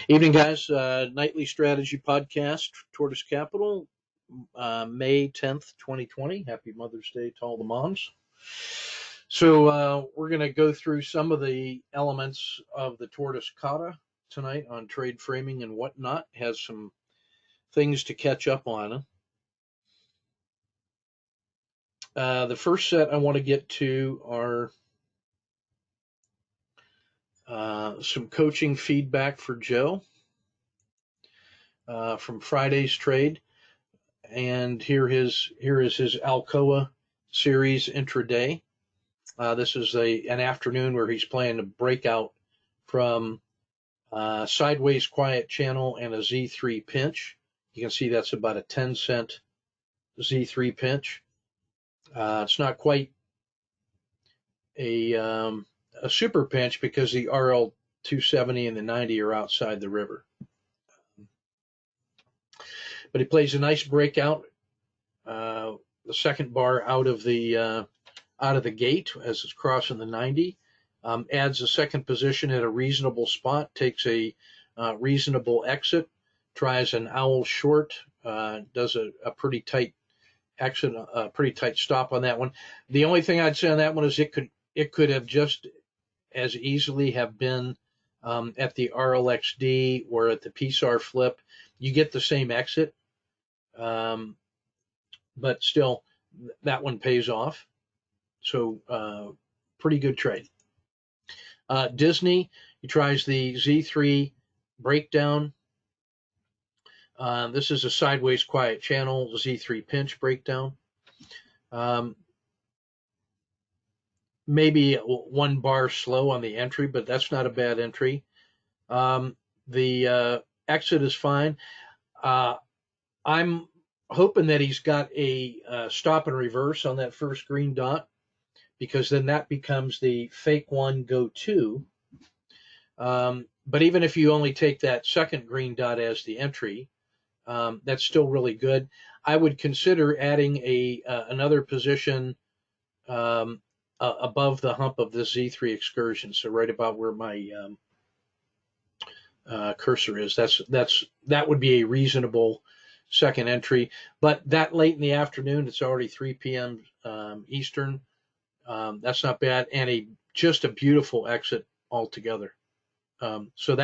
Evening, guys. Nightly strategy podcast, Tortoise Capital, May 10th, 2020. Happy Mother's Day to all the moms. So we're going to go through some of the elements of the Tortoise Kata tonight on trade framing and whatnot. Has some things to catch up on. The first set I want to get to are some coaching feedback for Joe from Friday's trade. And here is his Alcoa series intraday. This is an afternoon where he's playing a breakout from sideways quiet channel and a Z3 pinch. You can see that's about a 10-cent Z3 pinch. It's not quite a super pinch because the RL 270 and the 90 are outside the river. But he plays a nice breakout. The second bar out of the gate as it's crossing the 90, adds a second position at a reasonable spot, takes a reasonable exit, tries an owl short, does a pretty tight exit, a pretty tight stop on that one. The only thing I'd say on that one is it could have just as easily have been at the RLXD or at the PSAR flip. You get the same exit, but still that one pays off. So pretty good trade. Disney, he tries the Z3 breakdown. This is a sideways quiet channel, Z3 pinch breakdown. Maybe one bar slow on the entry, but that's not a bad entry. The exit is fine. I'm hoping that he's got a stop and reverse on that first green dot, because then that becomes the fake one, go two. But even if you only take that second green dot as the entry, that's still really good. I would consider adding another position above the hump of this Z3 excursion, so right about where my cursor is. That would be a reasonable second entry. But that late in the afternoon, it's already 3 p.m. Eastern. That's not bad, and just a beautiful exit altogether. So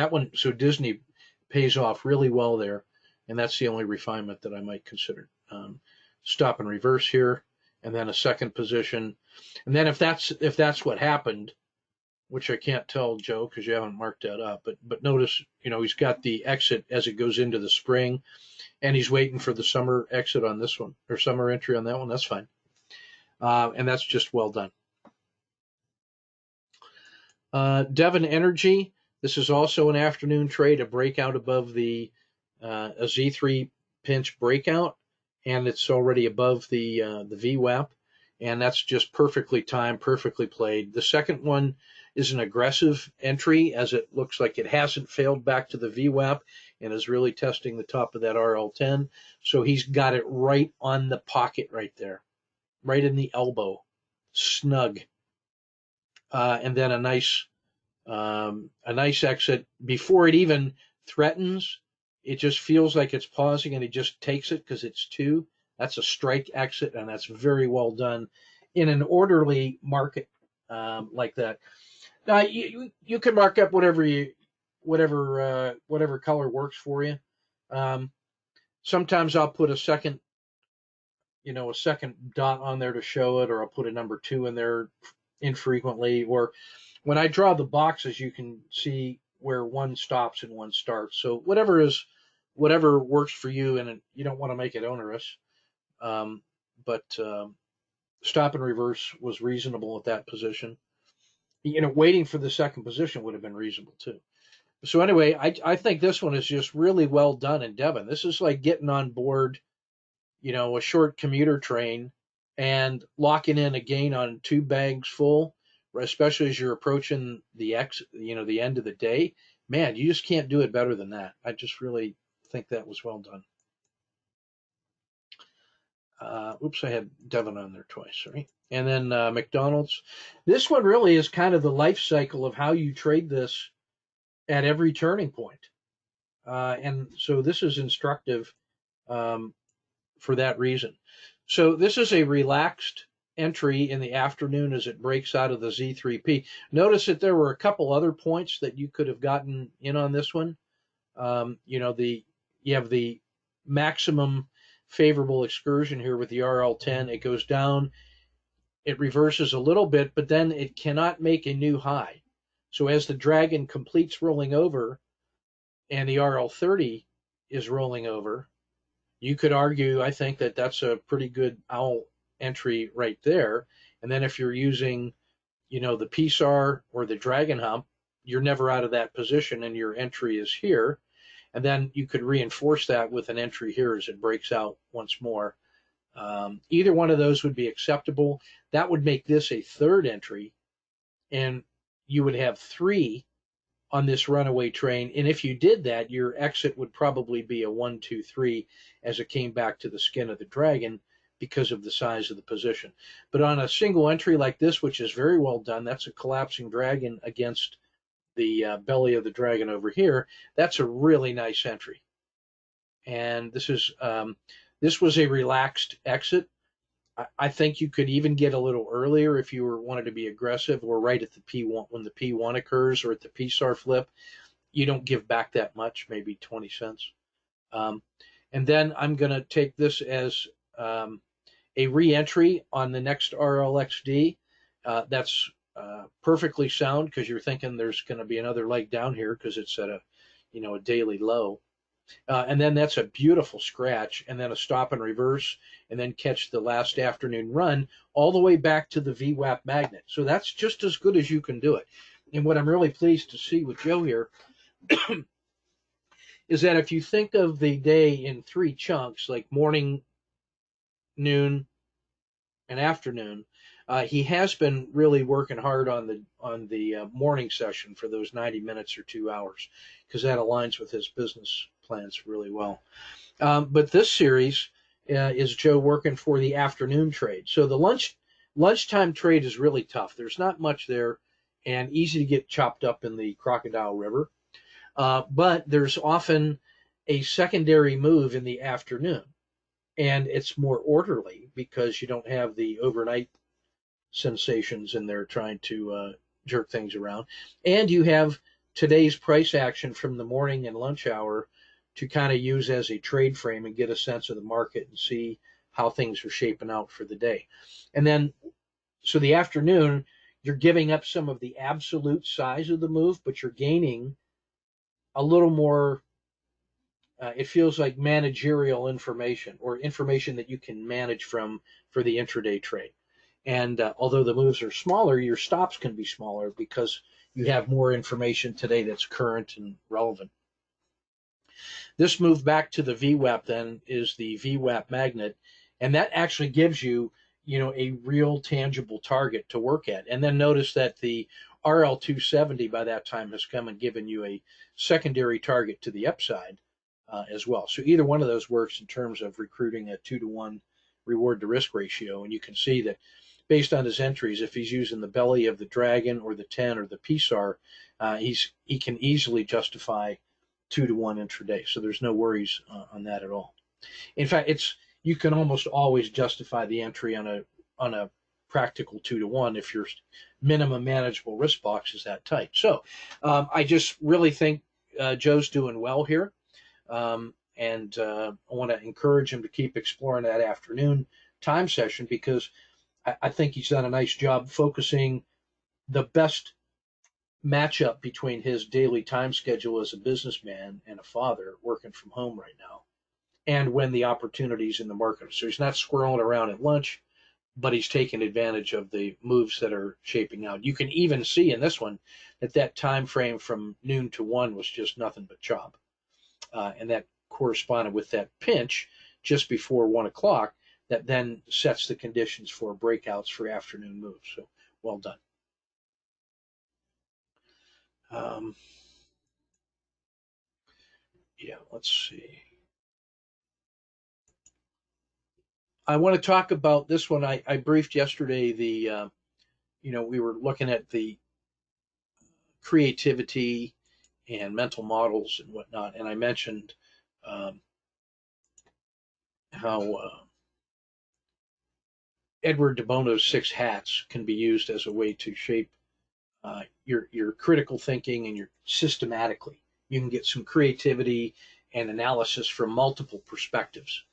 Disney pays off really well there, and that's the only refinement that I might consider. Stop and reverse here, and then a second position, and then if that's what happened, which I can't tell, Joe, because you haven't marked that up, but notice, he's got the exit as it goes into the spring, and he's waiting for the summer exit on this one, or summer entry on that one. That's fine. And that's just well done. Devon Energy, this is also an afternoon trade, a breakout above a Z3 pinch breakout, and it's already above the VWAP, and that's just perfectly timed, perfectly played. The second one is an aggressive entry, as it looks like it hasn't failed back to the VWAP and is really testing the top of that RL10. So he's got it right on the pocket right there, right in the elbow, snug. And then a nice exit before it even threatens. It just feels like it's pausing, and it just takes it because it's two. That's a strike exit, and that's very well done in an orderly market like that. Now you can mark up whatever color works for you. Sometimes I'll put a second dot on there to show it, or I'll put a number 2 in there infrequently, or when I draw the boxes, you can see where one stops and one starts. So whatever works for you, and you don't want to make it onerous. But stop and reverse was reasonable at that position. Waiting for the second position would have been reasonable too. So anyway, I think this one is just really well done in Devon. This is like getting on board, a short commuter train and locking in a gain on 2 bags full, especially as you're approaching the end of the day. Man, you just can't do it better than that. I just really think that was well done. Oops, I had Devon on there twice, right? And then McDonald's. This one really is kind of the life cycle of how you trade this at every turning point. And so this is instructive um, for that reason. So this is a relaxed entry in the afternoon as it breaks out of the Z3P. Notice that there were a couple other points that you could have gotten in on this one. You have the maximum favorable excursion here with the RL10. It goes down, it reverses a little bit, but then it cannot make a new high. So as the dragon completes rolling over and the RL30 is rolling over, you could argue, I think, that that's a pretty good owl entry right there. And then if you're using, the PSAR or the dragon hump, you're never out of that position and your entry is here. And then you could reinforce that with an entry here as it breaks out once more. Either one of those would be acceptable. That would make this a third entry, and you would have three on this runaway train. And if you did that, your exit would probably be a 1, 2, 3 as it came back to the skin of the dragon because of the size of the position. But on a single entry like this, which is very well done, that's a collapsing dragon against the belly of the dragon over here. That's a really nice entry. And this was a relaxed exit. I think you could even get a little earlier if you wanted to be aggressive, or right at the P1 when the P1 occurs, or at the PSAR flip. You don't give back that much, maybe 20 cents. And then I'm going to take this as a re-entry on the next RLXD. That's perfectly sound because you're thinking there's going to be another leg down here because it's at a daily low. And then that's a beautiful scratch, and then a stop and reverse, and then catch the last afternoon run all the way back to the VWAP magnet. So that's just as good as you can do it. And what I'm really pleased to see with Joe here is that if you think of the day in three chunks, like morning, noon, and afternoon, he has been really working hard on the morning session for those 90 minutes or 2 hours, because that aligns with his business plans really well. But this series is Joe working for the afternoon trade. So the lunchtime trade is really tough. There's not much there, and easy to get chopped up in the Crocodile River. But there's often a secondary move in the afternoon, and it's more orderly because you don't have the overnight sensations in there trying to jerk things around. And you have today's price action from the morning and lunch hour to kind of use as a trade frame and get a sense of the market and see how things are shaping out for the day. And then, so the afternoon, you're giving up some of the absolute size of the move, but you're gaining a little more, it feels like managerial information, or information that you can manage from for the intraday trade. And although the moves are smaller, your stops can be smaller because you have more information today that's current and relevant. This move back to the VWAP then is the VWAP magnet, and that actually gives you, a real tangible target to work at. And then notice that the RL270 by that time has come and given you a secondary target to the upside as well. So either one of those works in terms of recruiting a 2-to-1 reward to risk ratio. And you can see that based on his entries, if he's using the belly of the dragon or the 10 or the PSAR, he can easily justify 2-to-1 intraday. So there's no worries on that at all. In fact, you can almost always justify the entry on a practical 2-to-1 if your minimum manageable risk box is that tight. So I just really think Joe's doing well here. And I want to encourage him to keep exploring that afternoon time session, because I think he's done a nice job focusing the best matchup between his daily time schedule as a businessman and a father working from home right now, and when the opportunities in the market. So he's not squirreling around at lunch, but he's taking advantage of the moves that are shaping out. You can even see in this one that time frame from noon to 1 was just nothing but chop. And that corresponded with that pinch just before 1 o'clock that then sets the conditions for breakouts for afternoon moves. So well done. Let's see. I want to talk about this one. I briefed yesterday we were looking at the creativity and mental models and whatnot. And I mentioned how Edward de Bono's 6 hats can be used as a way to shape your critical thinking and your systematically. You can get some creativity and analysis from multiple perspectives.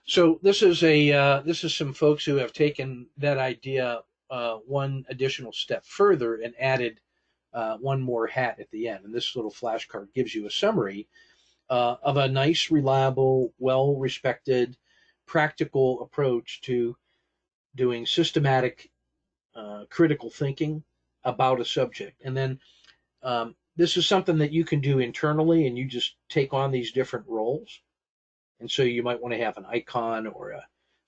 So this is some folks who have taken that idea one additional step further and added one more hat at the end. And this little flashcard gives you a summary of a nice, reliable, well-respected, practical approach to doing systematic critical thinking about a subject. And then this is something that you can do internally, and you just take on these different roles. And so you might want to have an icon or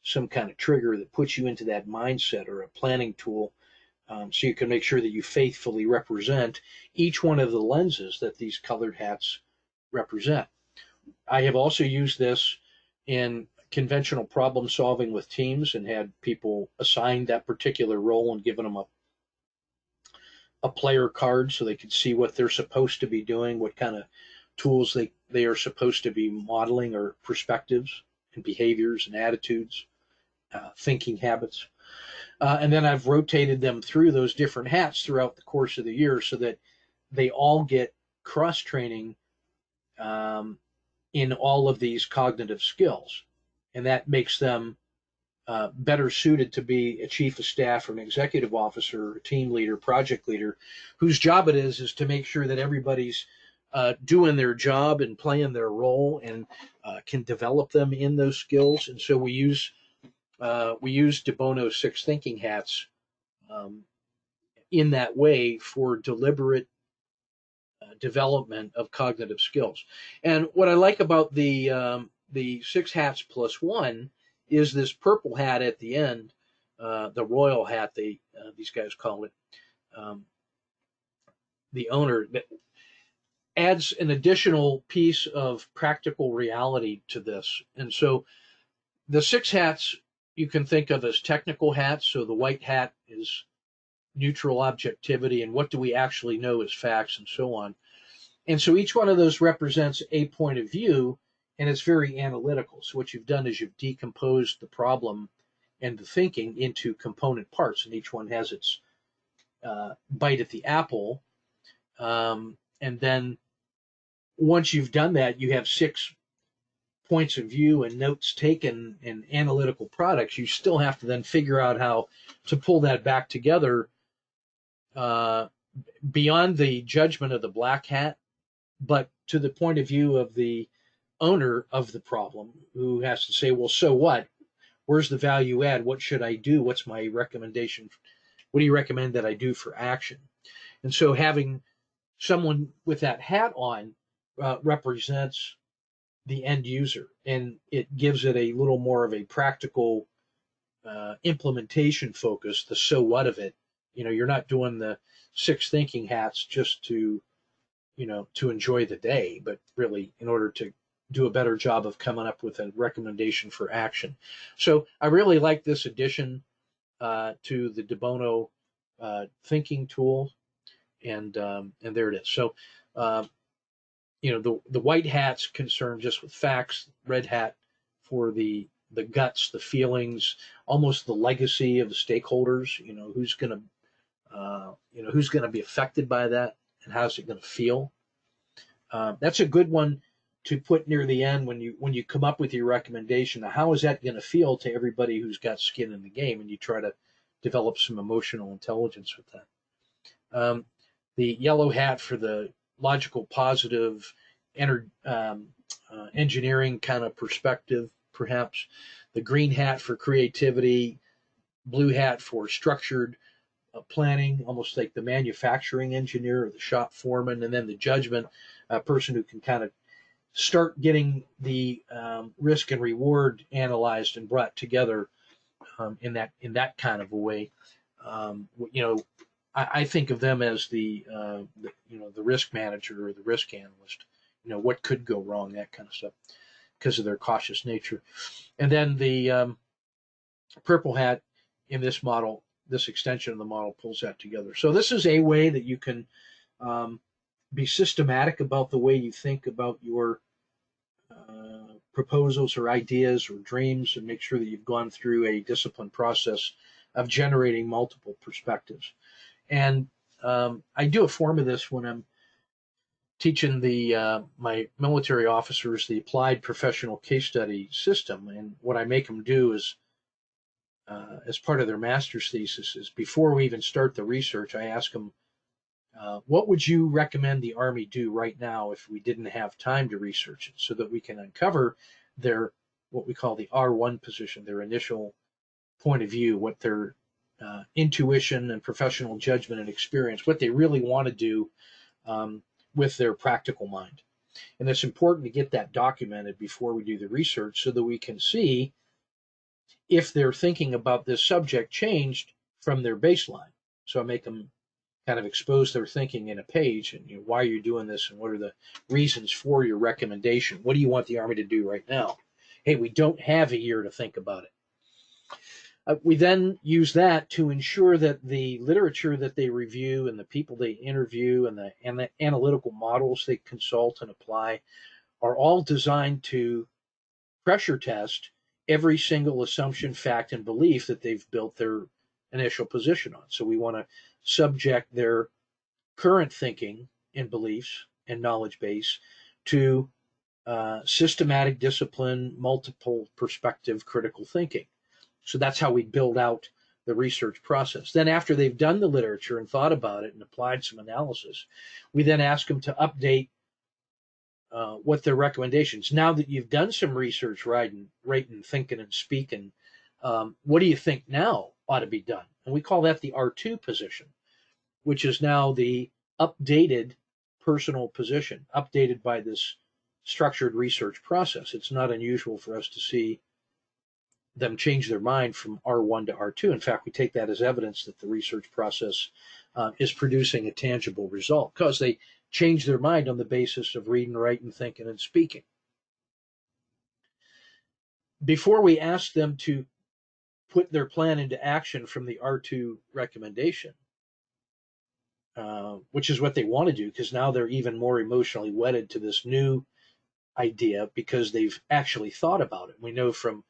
some kind of trigger that puts you into that mindset, or a planning tool, so you can make sure that you faithfully represent each one of the lenses that these colored hats represent. I have also used this in conventional problem solving with teams and had people assign that particular role and given them a player card so they could see what they're supposed to be doing, what kind of tools they are supposed to be modeling, or perspectives and behaviors and attitudes, thinking habits. And then I've rotated them through those different hats throughout the course of the year so that they all get cross-training in all of these cognitive skills. And that makes them better suited to be a chief of staff or an executive officer, a team leader, project leader, whose job it is to make sure that everybody's doing their job and playing their role, and can develop them in those skills. And so we use de Bono's 6 thinking hats in that way for deliberate development of cognitive skills. And what I like about the 6 hats plus 1 is this purple hat at the end, the royal hat, these guys call it, the owner, that adds an additional piece of practical reality to this. And so the 6 hats you can think of as technical hats. So the white hat is neutral objectivity, and what do we actually know as facts, and so on. And so each one of those represents a point of view, and it's very analytical. So what you've done is you've decomposed the problem and the thinking into component parts, and each one has its bite at the apple. And then once you've done that, you have 6 points of view and notes taken and analytical products. You still have to then figure out how to pull that back together beyond the judgment of the black hat, but to the point of view of the owner of the problem, who has to say, well, so what? Where's the value add? What should I do? What's my recommendation? What do you recommend that I do for action? And so having someone with that hat on represents the end user, and it gives it a little more of a practical implementation focus, the so what of it. You're not doing the 6 thinking hats just to enjoy the day, but really in order to do a better job of coming up with a recommendation for action. So I really like this addition to the de Bono thinking tool, and there it is. So the white hat's concerned just with facts, red hat for the guts, the feelings, almost the legacy of the stakeholders. Who's going to be affected by that, and how's it going to feel. That's a good one to put near the end when you come up with your recommendation. How is that going to feel to everybody who's got skin in the game, and you try to develop some emotional intelligence with that. The yellow hat for the logical, positive, engineering kind of perspective, perhaps. The green hat for creativity, blue hat for structured planning, almost like the manufacturing engineer or the shop foreman, and then the judgment person who can kind of start getting the risk and reward analyzed and brought together in that kind of a way. I think of them as the risk manager or the risk analyst. What could go wrong, that kind of stuff, because of their cautious nature. And then the purple hat in this model, this extension of the model, pulls that together. So this is a way that you can be systematic about the way you think about your proposals or ideas or dreams, and make sure that you've gone through a disciplined process of generating multiple perspectives. And I do a form of this when I'm teaching my military officers the applied professional case study system. And what I make them do is, as part of their master's thesis, is before we even start the research, I ask them, what would you recommend the Army do right now if we didn't have time to research it, so that we can uncover their, what we call the R1 position, their initial point of view, what their intuition and professional judgment and experience, what they really want to do with their practical mind. And it's important to get that documented before we do the research, so that we can see if their thinking about this subject changed from their baseline. So I make them kind of expose their thinking in a page, and why are you doing this, and what are the reasons for your recommendation? What do you want the Army to do right now? Hey, we don't have a year to think about it. We then use that to ensure that the literature that they review and the people they interview and the analytical models they consult and apply are all designed to pressure test every single assumption, fact, and belief that they've built their initial position on. So we want to subject their current thinking and beliefs and knowledge base to systematic, discipline, multiple perspective, critical thinking. So that's how we build out the research process. Then after they've done the literature and thought about it and applied some analysis, we then ask them to update what their recommendations. Now that you've done some research, writing, thinking, and speaking, what do you think now ought to be done? And we call that the R2 position, which is now the updated personal position, updated by this structured research process. It's not unusual for us to see them change their mind from R1 to R2. In fact, we take that as evidence that the research process is producing a tangible result, because they change their mind on the basis of reading, writing, thinking, and speaking. Before we ask them to put their plan into action from the R2 recommendation, which is what they want to do, because now they're even more emotionally wedded to this new idea because they've actually thought about it. We know from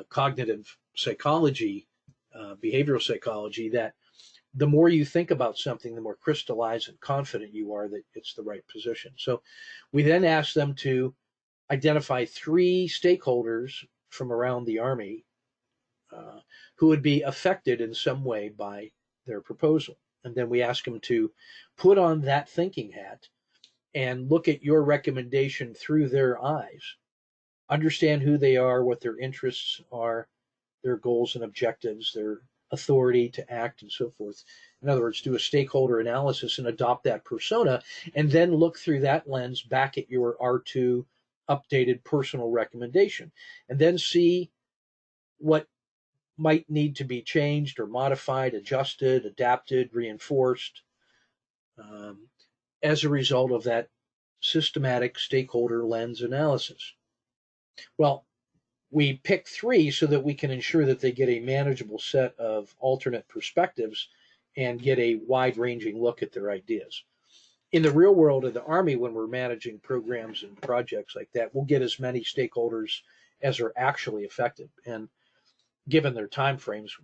cognitive psychology, behavioral psychology, that the more you think about something, the more crystallized and confident you are that it's the right position. So we then ask them to identify 3 stakeholders from around the Army who would be affected in some way by their proposal. And then we ask them to put on that thinking hat and look at your recommendation through their eyes. Understand who they are, what their interests are, their goals and objectives, their authority to act, and so forth. In other words, do a stakeholder analysis and adopt that persona, and then look through that lens back at your R2 updated personal recommendation, and then see what might need to be changed or modified, adjusted, adapted, reinforced as a result of that systematic stakeholder lens analysis. Well, we pick 3 so that we can ensure that they get a manageable set of alternate perspectives and get a wide-ranging look at their ideas. In the real world of the Army, when we're managing programs and projects like that, we'll get as many stakeholders as are actually affected. And given their time frames,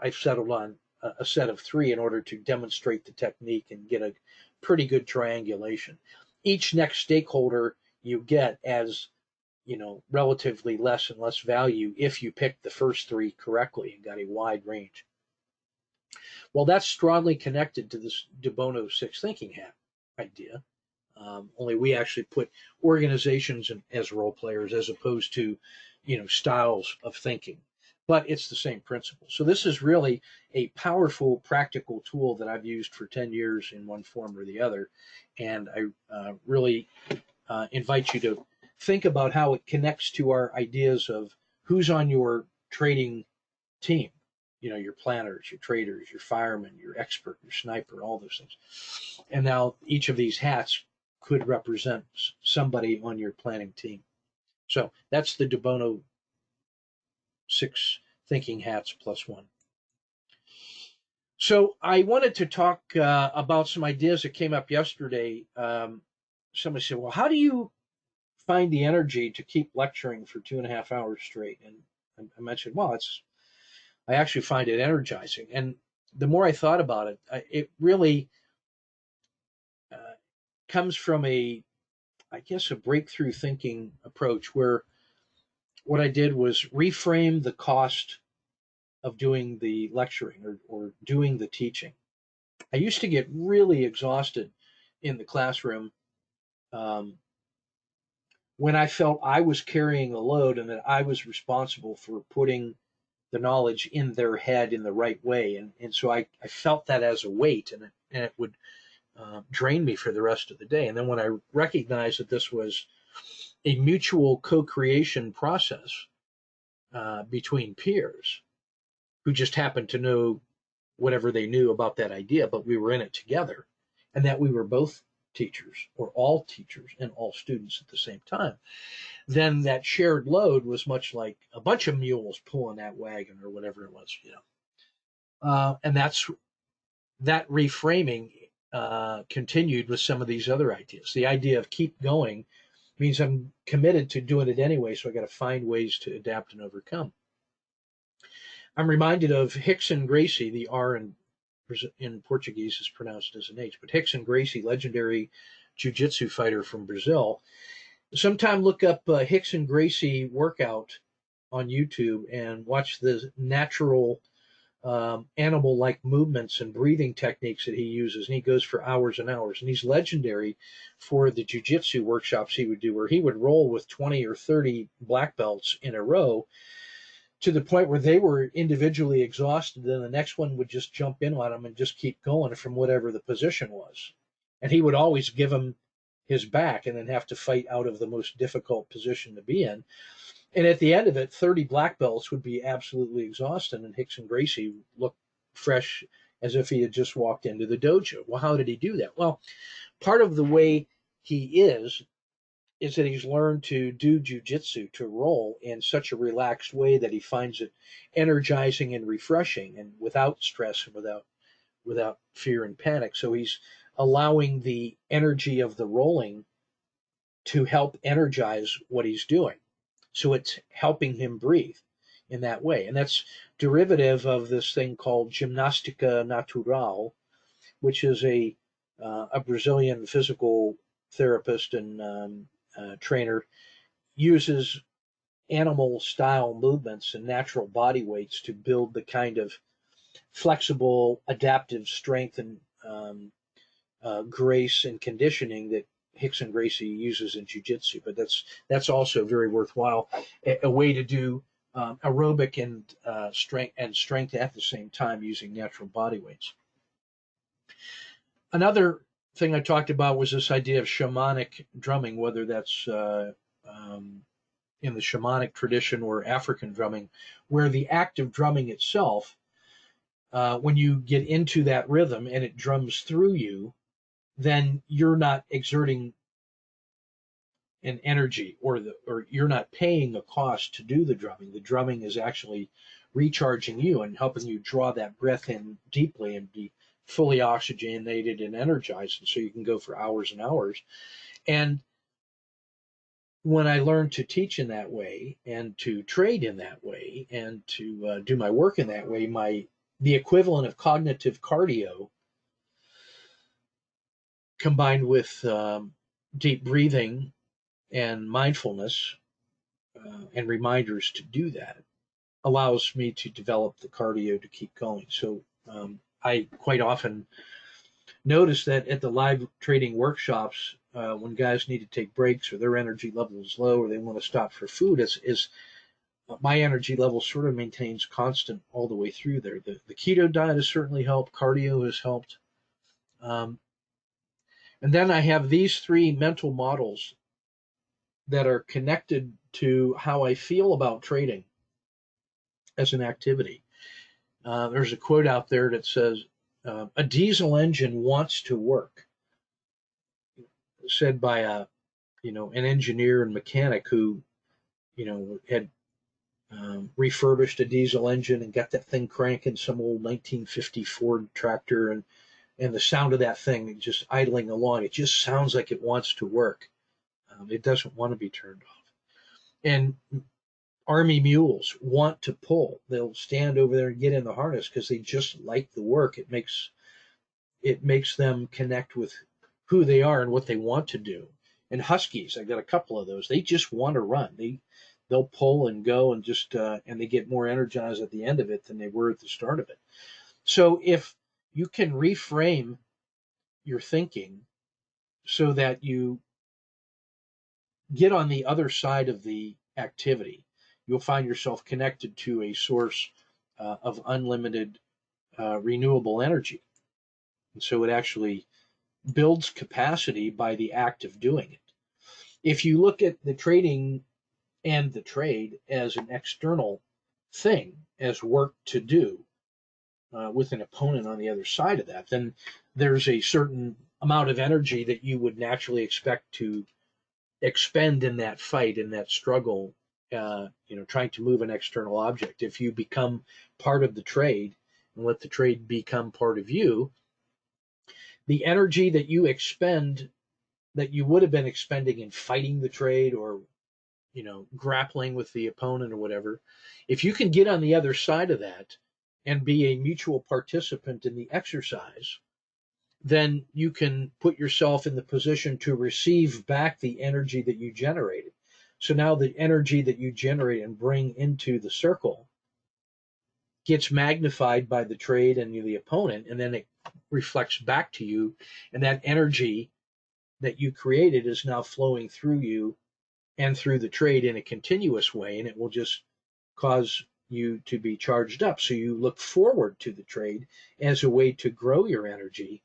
I've settled on a set of 3 in order to demonstrate the technique and get a pretty good triangulation. Each next stakeholder you get as relatively less and less value if you pick the first 3 correctly and got a wide range. Well, that's strongly connected to this de Bono 6 thinking hat idea. Only we actually put organizations as role players as opposed to, styles of thinking. But it's the same principle. So this is really a powerful, practical tool that I've used for 10 years in one form or the other. And I really invite you to think about how it connects to our ideas of who's on your trading team. Your planners, your traders, your firemen, your expert, your sniper, all those things. And now each of these hats could represent somebody on your planning team. So that's the de Bono 6 thinking hats plus 1. So I wanted to talk about some ideas that came up yesterday. Somebody said, "Well, how do you find the energy to keep lecturing for 2.5 hours straight?" And I mentioned, "Well, I actually find it energizing." And the more I thought about it, it really uh, comes from I guess, a breakthrough thinking approach where what I did was reframe the cost of doing the lecturing or doing the teaching. I used to get really exhausted in the classroom um, when I felt I was carrying the load and that I was responsible for putting the knowledge in their head in the right way. And so I felt that as a weight, and it would drain me for the rest of the day. And then when I recognized that this was a mutual co-creation process between peers who just happened to know whatever they knew about that idea, but we were in it together, and that we were both teachers or all teachers and all students at the same time, then that shared load was much like a bunch of mules pulling that wagon or whatever it was, and that reframing continued with some of these other ideas. The idea of keep going means I'm committed to doing it anyway, so I got to find ways to adapt and overcome. I'm reminded of Rickson Gracie. The R in Portuguese is pronounced as an H, but Rickson Gracie, legendary jiu-jitsu fighter from Brazil. Sometime look up Rickson Gracie workout on YouTube and watch the natural animal-like movements and breathing techniques that he uses, and he goes for hours and hours. And he's legendary for the jiu-jitsu workshops he would do, where he would roll with 20 or 30 black belts in a row to the point where they were individually exhausted. Then the next one would just jump in on them and just keep going from whatever the position was. And he would always give him his back and then have to fight out of the most difficult position to be in. And at the end of it, 30 black belts would be absolutely exhausted, and Rickson Gracie looked fresh as if he had just walked into the dojo. Well, how did he do that? Well, part of the way he is that he's learned to do jujitsu, to roll in such a relaxed way that he finds it energizing and refreshing and without stress and without fear and panic. So he's allowing the energy of the rolling to help energize what he's doing. So it's helping him breathe in that way. And that's derivative of this thing called gymnastica natural, which is a Brazilian physical therapist and trainer, uses animal style movements and natural body weights to build the kind of flexible, adaptive strength and grace and conditioning that Rickson Gracie uses in jiu-jitsu. But that's also very worthwhile, a way to do aerobic and strength at the same time using natural body weights. Another thing I talked about was this idea of shamanic drumming, whether that's in the shamanic tradition or African drumming, where the act of drumming itself, when you get into that rhythm and it drums through you, then you're not exerting an energy or you're not paying a cost to do the drumming. The drumming is actually recharging you and helping you draw that breath in deeply and be fully oxygenated and energized, and so you can go for hours and hours. And when I learned to teach in that way and to trade in that way and to do my work in that way, the equivalent of cognitive cardio combined with deep breathing and mindfulness and reminders to do that allows me to develop the cardio to keep going. So I quite often notice that at the live trading workshops, when guys need to take breaks or their energy level is low or they want to stop for food, is my energy level sort of maintains constant all the way through there. The keto diet has certainly helped. Cardio has helped. And then I have these three mental models that are connected to how I feel about trading as an activity. There's a quote out there that says, a diesel engine wants to work, said by an engineer and mechanic who, had refurbished a diesel engine and got that thing cranking, some old 1950 Ford tractor, and the sound of that thing just idling along, it just sounds like it wants to work. It doesn't want to be turned off. And Army mules want to pull. They'll stand over there and get in the harness because they just like the work. It makes them connect with who they are and what they want to do. And huskies, I got a couple of those. They just want to run. They'll pull and go and just and they get more energized at the end of it than they were at the start of it. So if you can reframe your thinking so that you get on the other side of the activity, you'll find yourself connected to a source of unlimited renewable energy. And so it actually builds capacity by the act of doing it. If you look at the trading and the trade as an external thing, as work to do with an opponent on the other side of that, then there's a certain amount of energy that you would naturally expect to expend in that fight, in that struggle, trying to move an external object. If you become part of the trade and let the trade become part of you, the energy that you expend that you would have been expending in fighting the trade or grappling with the opponent or whatever, if you can get on the other side of that and be a mutual participant in the exercise, then you can put yourself in the position to receive back the energy that you generated. So now the energy that you generate and bring into the circle gets magnified by the trade and the opponent, and then it reflects back to you, and that energy that you created is now flowing through you and through the trade in a continuous way, and it will just cause you to be charged up. So you look forward to the trade as a way to grow your energy,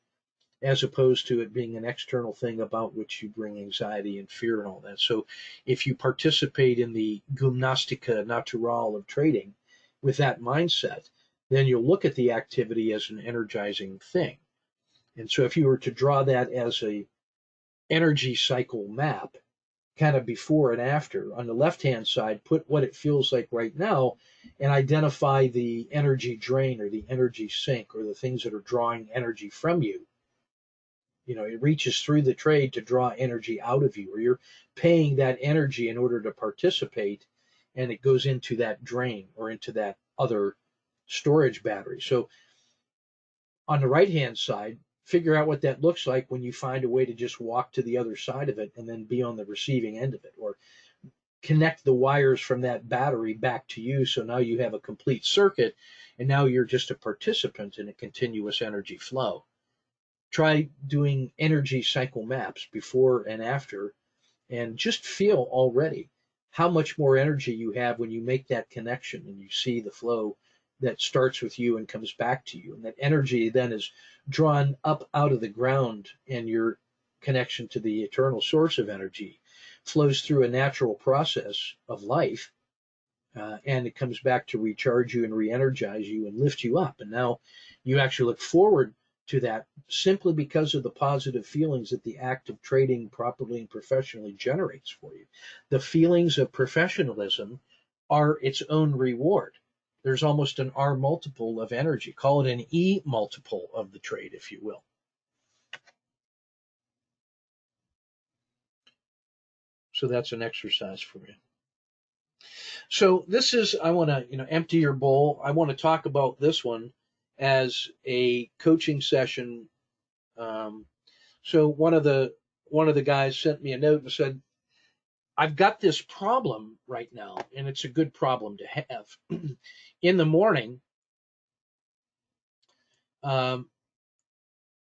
as opposed to it being an external thing about which you bring anxiety and fear and all that. So if you participate in the gymnastica naturale of trading with that mindset, then you'll look at the activity as an energizing thing. And so if you were to draw that as a energy cycle map, kind of before and after, on the left-hand side, put what it feels like right now and identify the energy drain or the energy sink or the things that are drawing energy from you. It reaches through the trade to draw energy out of you, or you're paying that energy in order to participate, and it goes into that drain or into that other storage battery. So on the right-hand side, figure out what that looks like when you find a way to just walk to the other side of it and then be on the receiving end of it, or connect the wires from that battery back to you. So now you have a complete circuit, and now you're just a participant in a continuous energy flow. Try doing energy cycle maps before and after, and just feel already how much more energy you have when you make that connection and you see the flow that starts with you and comes back to you. And that energy then is drawn up out of the ground, and your connection to the eternal source of energy flows through a natural process of life, and it comes back to recharge you and re-energize you and lift you up. And now you actually look forward to that simply because of the positive feelings that the act of trading properly and professionally generates for you. The feelings of professionalism are its own reward. There's almost an R multiple of energy. Call it an E multiple of the trade, if you will. So that's an exercise for you. So this is, I want to, empty your bowl. I want to talk about this one as a coaching session. So one of the guys sent me a note and said, I've got this problem right now, and it's a good problem to have. In the morning,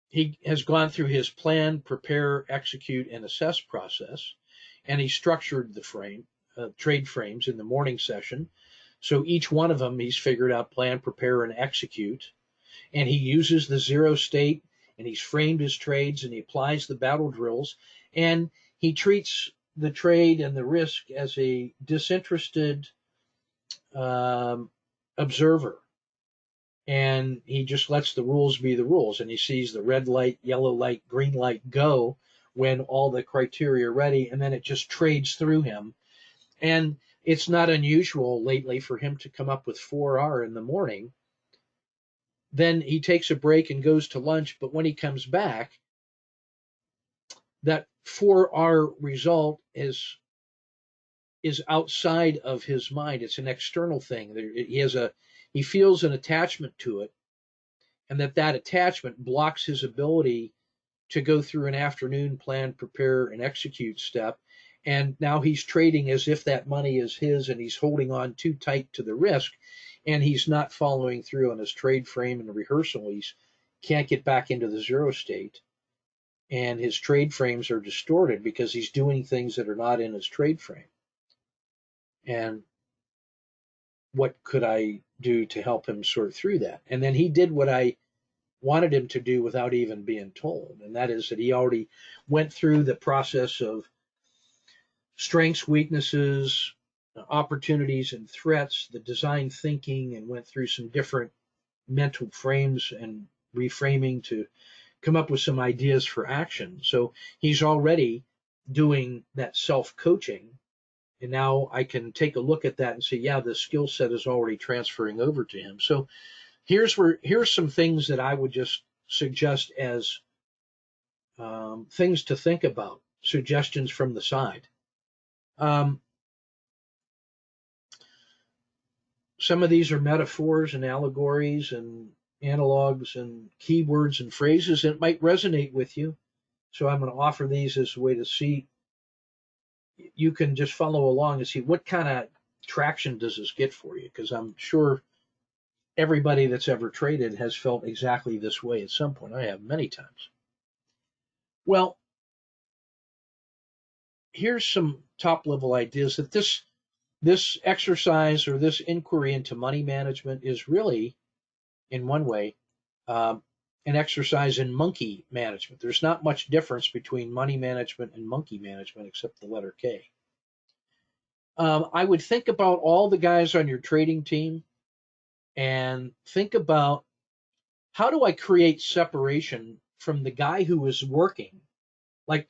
he has gone through his plan, prepare, execute, and assess process, and he structured the trade frames in the morning session. So each one of them, he's figured out plan, prepare, and execute, and he uses the zero state, and he's framed his trades, and he applies the battle drills, and he treats the trade and the risk as a disinterested observer. And he just lets the rules be the rules, and he sees the red light, yellow light, green light go when all the criteria are ready, and then it just trades through him. And it's not unusual lately for him to come up with 4R in the morning. Then he takes a break and goes to lunch, but when he comes back, that 4R result is outside of his mind. It's an external thing. He feels an attachment to it, and that attachment blocks his ability to go through an afternoon plan, prepare, and execute step. And now he's trading as if that money is his, and he's holding on too tight to the risk, and he's not following through on his trade frame and the rehearsal. He can't get back into the zero state, and his trade frames are distorted because he's doing things that are not in his trade frame. And what could I do to help him sort through that? And then he did what I wanted him to do without even being told, and that is that he already went through the process of strengths, weaknesses, opportunities, and threats, the design thinking, and went through some different mental frames and reframing to come up with some ideas for action. So he's already doing that self-coaching, and now I can take a look at that and say, yeah, the skill set is already transferring over to him. So here's some things that I would just suggest as things to think about, suggestions from the side. Some of these are metaphors and allegories and analogs and keywords and phrases that might resonate with you. So I'm going to offer these as a way to see. You can just follow along and see what kind of traction does this get for you, because I'm sure everybody that's ever traded has felt exactly this way at some point. I have many times. Well, here's some top level ideas that this exercise or this inquiry into money management is really, in one way, an exercise in monkey management. There's not much difference between money management and monkey management except the letter K. I would think about all the guys on your trading team and think about, how do I create separation from the guy who is working? Like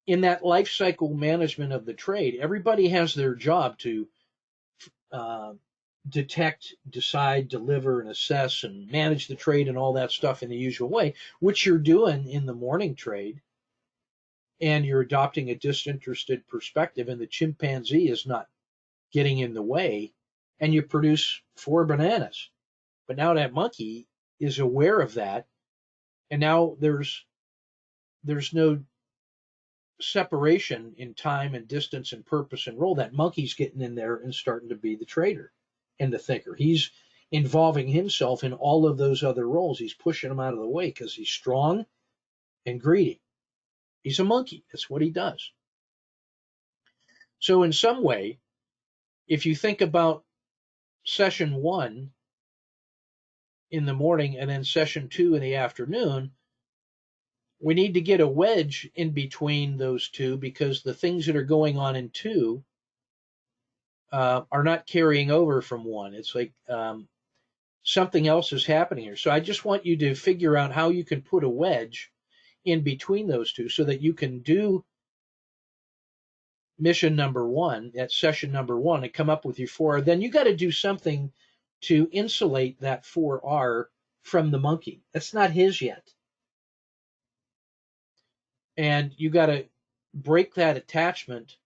in that life cycle management of the trade, everybody has their job to detect, decide, deliver, and assess and manage the trade and all that stuff in the usual way, which you're doing in the morning trade. And you're adopting a disinterested perspective, and the chimpanzee is not getting in the way, and you produce 4 bananas. But now that monkey is aware of that, and now there's no separation in time and distance and purpose and role. That monkey's getting in there and starting to be the trader and the thinker. He's involving himself in all of those other roles. He's pushing them out of the way because he's strong and greedy. He's a monkey. That's what he does. So in some way, if you think about session 1 in the morning and then session 2 in the afternoon, we need to get a wedge in between those two, because the things that are going on in 2 are not carrying over from 1. It's like something else is happening here. So I just want you to figure out how you can put a wedge in between those two so that you can do mission number 1, that session number 1, and come up with your 4R. Then you got to do something to insulate that 4R from the monkey. That's not his yet. And you got to break that attachment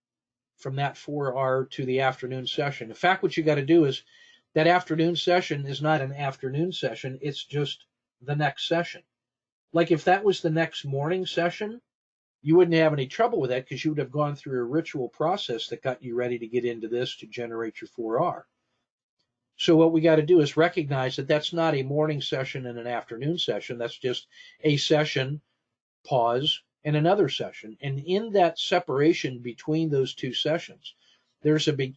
from that 4R to the afternoon session. In fact, what you got to do is, that afternoon session is not an afternoon session, it's just the next session. Like if that was the next morning session, you wouldn't have any trouble with that, because you would have gone through a ritual process that got you ready to get into this to generate your 4R. So what we got to do is recognize that that's not a morning session and an afternoon session. That's just a session, pause, and another session. And in that separation between those 2 sessions,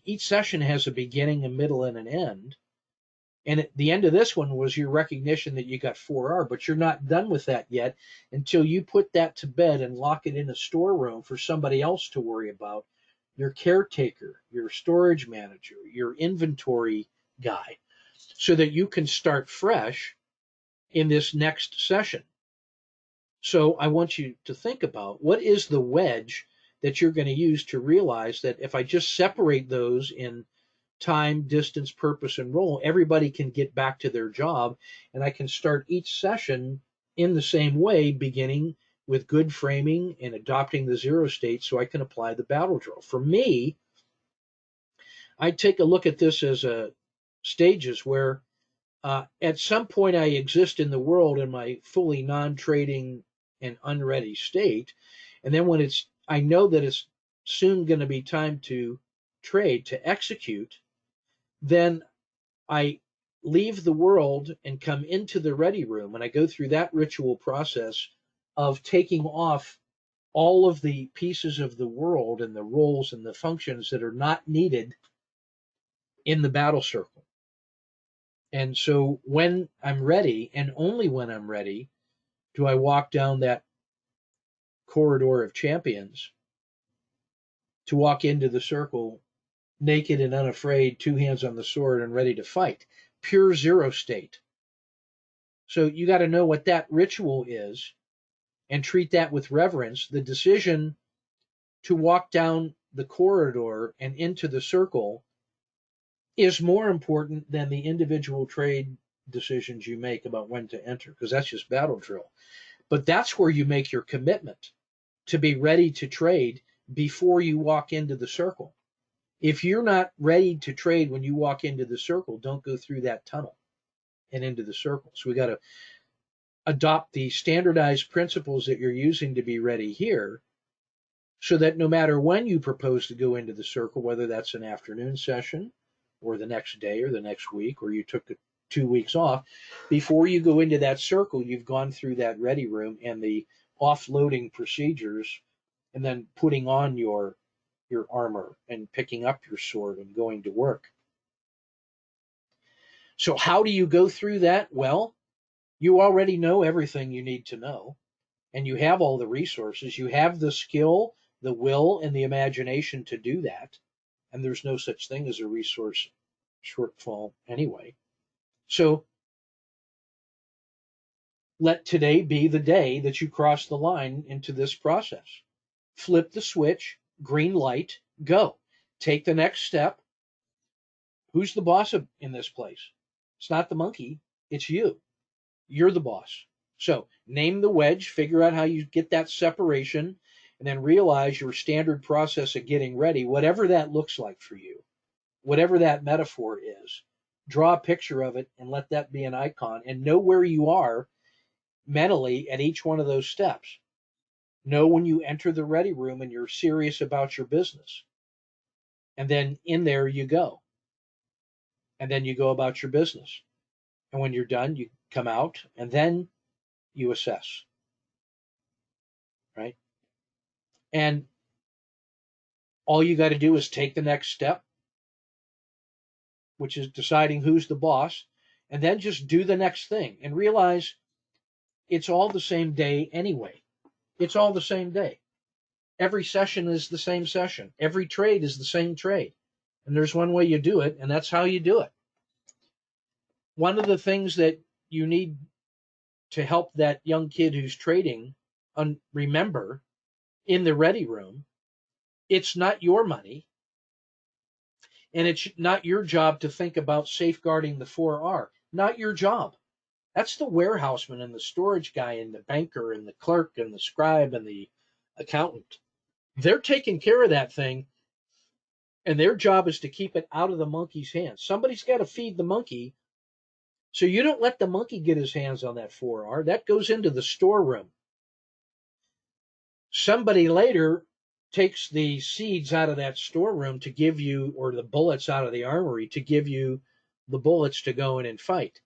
each session has a beginning, a middle, and an end. And at the end of this one was your recognition that you got 4R, but you're not done with that yet until you put that to bed and lock it in a storeroom for somebody else to worry about, your caretaker, your storage manager, your inventory guy, so that you can start fresh in this next session. So I want you to think about, what is the wedge that you're going to use to realize that if I just separate those in time, distance, purpose, and role, everybody can get back to their job, and I can start each session in the same way, beginning with good framing and adopting the zero state so I can apply the battle drill. For me, I take a look at this as a stages where at some point I exist in the world in my fully non-trading and unready state, and then when I know that it's soon going to be time to trade, to execute, then I leave the world and come into the ready room, and I go through that ritual process of taking off all of the pieces of the world and the roles and the functions that are not needed in the battle circle. And so when I'm ready, and only when I'm ready, do I walk down that corridor of champions to walk into the circle naked and unafraid, two hands on the sword and ready to fight. Pure zero state. So you got to know what that ritual is and treat that with reverence. The decision to walk down the corridor and into the circle is more important than the individual trade decisions you make about when to enter, because that's just battle drill. But that's where you make your commitment to be ready to trade before you walk into the circle. If you're not ready to trade when you walk into the circle, don't go through that tunnel and into the circle. So we got to adopt the standardized principles that you're using to be ready here, so that no matter when you propose to go into the circle, whether that's an afternoon session or the next day or the next week, or you took 2 weeks off, before you go into that circle, you've gone through that ready room and the offloading procedures, and then putting on your armor and picking up your sword and going to work. So how do you go through that? Well, you already know everything you need to know, and you have all the resources. You have the skill, the will, and the imagination to do that. And there's no such thing as a resource shortfall anyway. So let today be the day that you cross the line into this process. Flip the switch, green light, go. Take the next step. Who's the boss in this place? It's not the monkey, it's you. You're the boss. So name the wedge, figure out how you get that separation, and then realize your standard process of getting ready, whatever that looks like for you, whatever that metaphor is. Draw a picture of it and let that be an icon, and know where you are mentally at each one of those steps. Know when you enter the ready room and you're serious about your business. And then in there you go. And then you go about your business. And when you're done, you come out and then you assess. Right? And all you got to do is take the next step, which is deciding who's the boss, and then just do the next thing and realize it's all the same day anyway. It's all the same day. Every session is the same session. Every trade is the same trade. And there's one way you do it, and that's how you do it. One of the things that you need to help that young kid who's trading remember in the ready room, it's not your money, and it's not your job to think about safeguarding the 4R. Not your job. That's the warehouseman and the storage guy and the banker and the clerk and the scribe and the accountant. They're taking care of that thing, and their job is to keep it out of the monkey's hands. Somebody's got to feed the monkey, so you don't let the monkey get his hands on that 4R. That goes into the storeroom. Somebody later takes the seeds out of that storeroom to give you, or the bullets out of the armory to give you the bullets to go in and fight.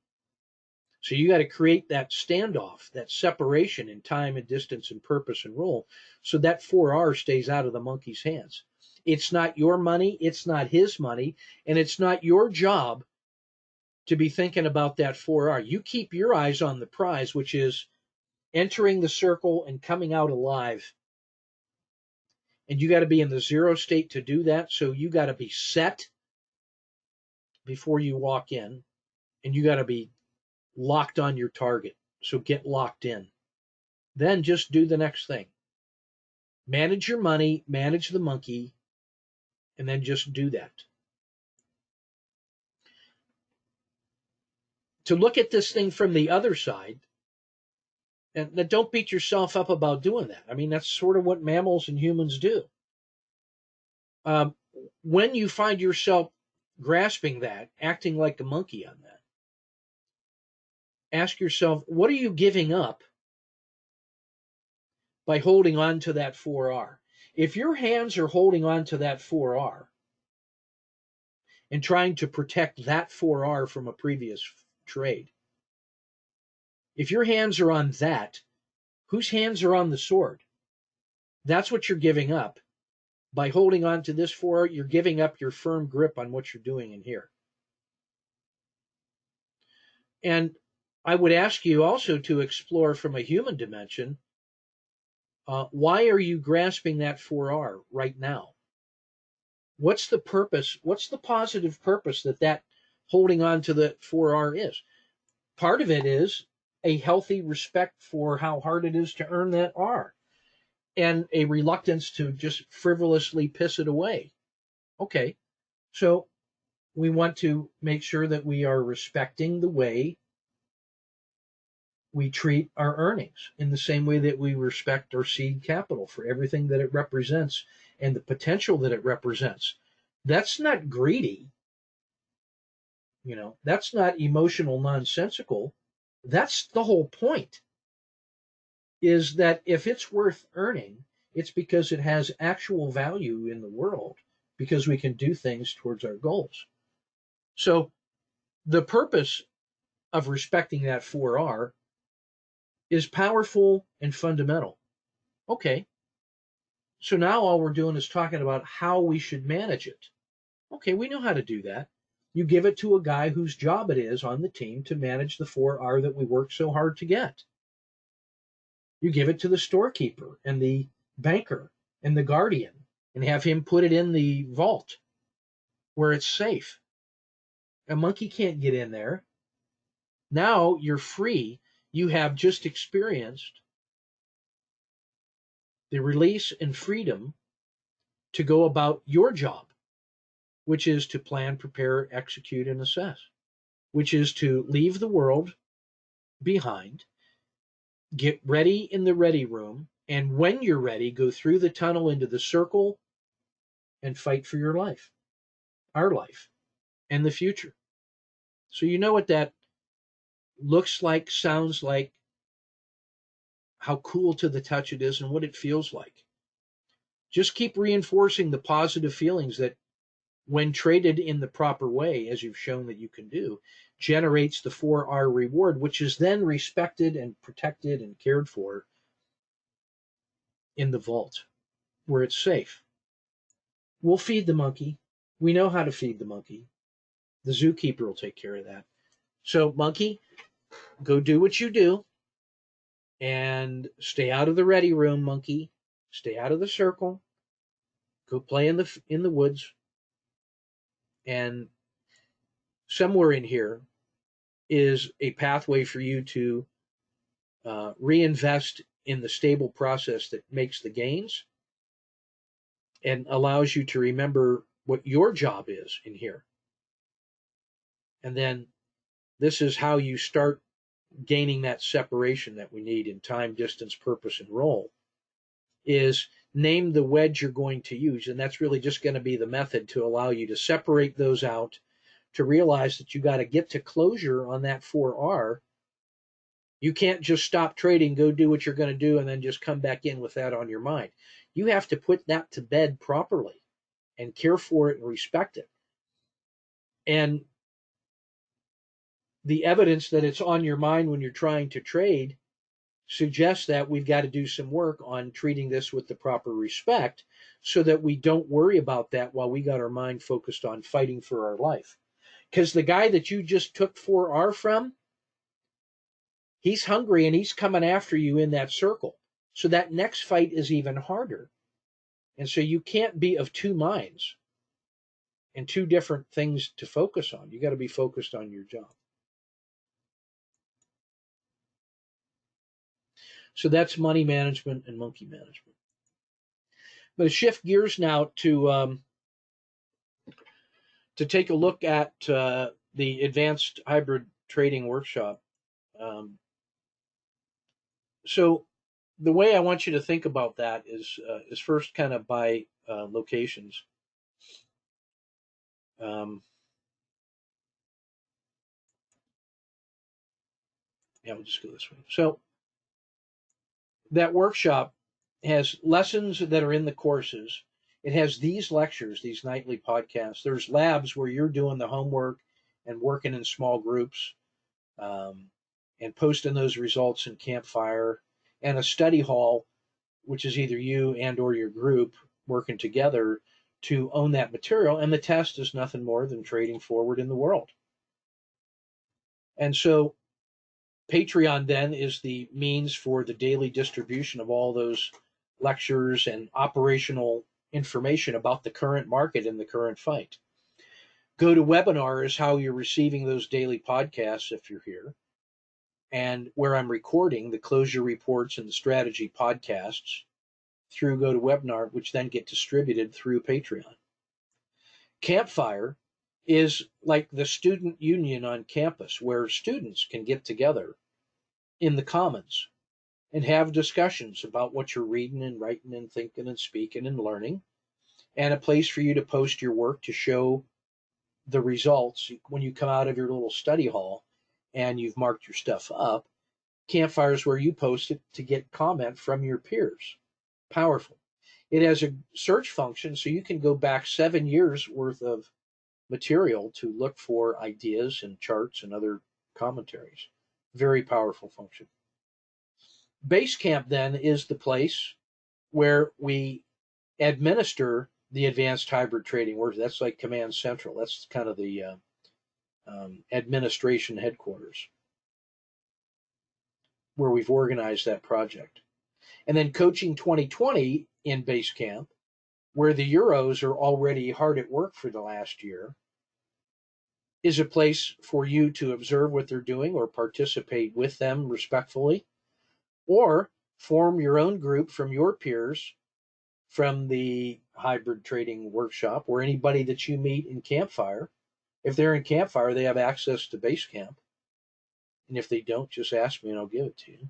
So you got to create that standoff, that separation in time and distance and purpose and role, so that 4R stays out of the monkey's hands. It's not your money, it's not his money, and it's not your job to be thinking about that 4R. You keep your eyes on the prize, which is entering the circle and coming out alive. And you got to be in the zero state to do that. So you got to be set before you walk in, and you got to be locked on your target. So get locked in. Then just do the next thing. Manage your money, manage the monkey, and then just do that. To look at this thing from the other side, and don't beat yourself up about doing that. I mean, that's sort of what mammals and humans do. Um, when you find yourself grasping that, acting like a monkey on that, ask yourself, what are you giving up by holding on to that 4R? If your hands are holding on to that 4R and trying to protect that 4R from a previous trade, if your hands are on that, whose hands are on the sword? That's what you're giving up. By holding on to this 4R, you're giving up your firm grip on what you're doing in here. And I would ask you also to explore from a human dimension, why are you grasping that 4R right now? What's the purpose? What's the positive purpose that holding on to the 4R is? Part of it is a healthy respect for how hard it is to earn that R, and a reluctance to just frivolously piss it away. Okay, so we want to make sure that we are respecting the way we treat our earnings in the same way that we respect our seed capital for everything that it represents and the potential that it represents. That's not greedy. That's not emotional nonsensical. That's the whole point, is that if it's worth earning, it's because it has actual value in the world, because we can do things towards our goals. So the purpose of respecting that 4R is powerful and fundamental. Okay, so now all we're doing is talking about how we should manage it. Okay, we know how to do that. You give it to a guy whose job it is on the team to manage the 4R that we work so hard to get. You give it to the storekeeper and the banker and the guardian and have him put it in the vault where it's safe. A monkey can't get in there. Now you're free. You have just experienced the release and freedom to go about your job, which is to plan, prepare, execute, and assess, which is to leave the world behind, get ready in the ready room, and when you're ready, go through the tunnel into the circle and fight for your life, our life, and the future. So you know what that looks like, sounds like, how cool to the touch it is, and what it feels like. Just keep reinforcing the positive feelings that, when traded in the proper way, as you've shown that you can do, generates the 4R reward, which is then respected and protected and cared for in the vault where it's safe. We'll feed the monkey. We know how to feed the monkey. The zookeeper will take care of that. So, monkey, go do what you do and stay out of the ready room, monkey. Stay out of the circle. Go play in the woods. And somewhere in here is a pathway for you to reinvest in the stable process that makes the gains and allows you to remember what your job is in here. And then this is how you start gaining that separation that we need in time, distance, purpose, and role, is name the wedge you're going to use. And that's really just going to be the method to allow you to separate those out, to realize that you got to get to closure on that 4R. You can't just stop trading, go do what you're going to do, and then just come back in with that on your mind. You have to put that to bed properly and care for it and respect it. And the evidence that it's on your mind when you're trying to trade suggests that we've got to do some work on treating this with the proper respect so that we don't worry about that while we got our mind focused on fighting for our life. Because the guy that you just took 4R from, he's hungry and he's coming after you in that circle. So that next fight is even harder. And so you can't be of two minds and two different things to focus on. You got to be focused on your job. So that's money management and monkey management. But shift gears now to take a look at the advanced hybrid trading workshop. Um, so the way I want you to think about that is first kind of by locations. Yeah, we'll just go this way. So that workshop has lessons that are in the courses. It has these lectures, these nightly podcasts. There's labs where you're doing the homework and working in small groups, um, and posting those results in Campfire, and a study hall, which is either you and or your group working together to own that material. And the test is nothing more than trading forward in the world. And so Patreon then is the means for the daily distribution of all those lectures and operational information about the current market and the current fight. Go to webinar is how you're receiving those daily podcasts if you're here, and where I'm recording the closure reports and the strategy podcasts through GoToWebinar, which then get distributed through Patreon. Campfire is like the student union on campus, where students can get together in the commons and have discussions about what you're reading and writing and thinking and speaking and learning, and a place for you to post your work to show the results when you come out of your little study hall and you've marked your stuff up. Campfire is where you post it to get comment from your peers. Powerful. It has a search function, so you can go back 7 years worth of material to look for ideas and charts and other commentaries. Very powerful function. Basecamp then is the place where we administer the advanced hybrid trading work. That's like Command Central. That's kind of the administration headquarters where we've organized that project. And then Coaching 2020 in Basecamp, where the Euros are already hard at work for the last year, is a place for you to observe what they're doing or participate with them respectfully, or form your own group from your peers from the hybrid trading workshop, or anybody that you meet in Campfire. If they're in Campfire, they have access to Basecamp. And if they don't, just ask me and I'll give it to you.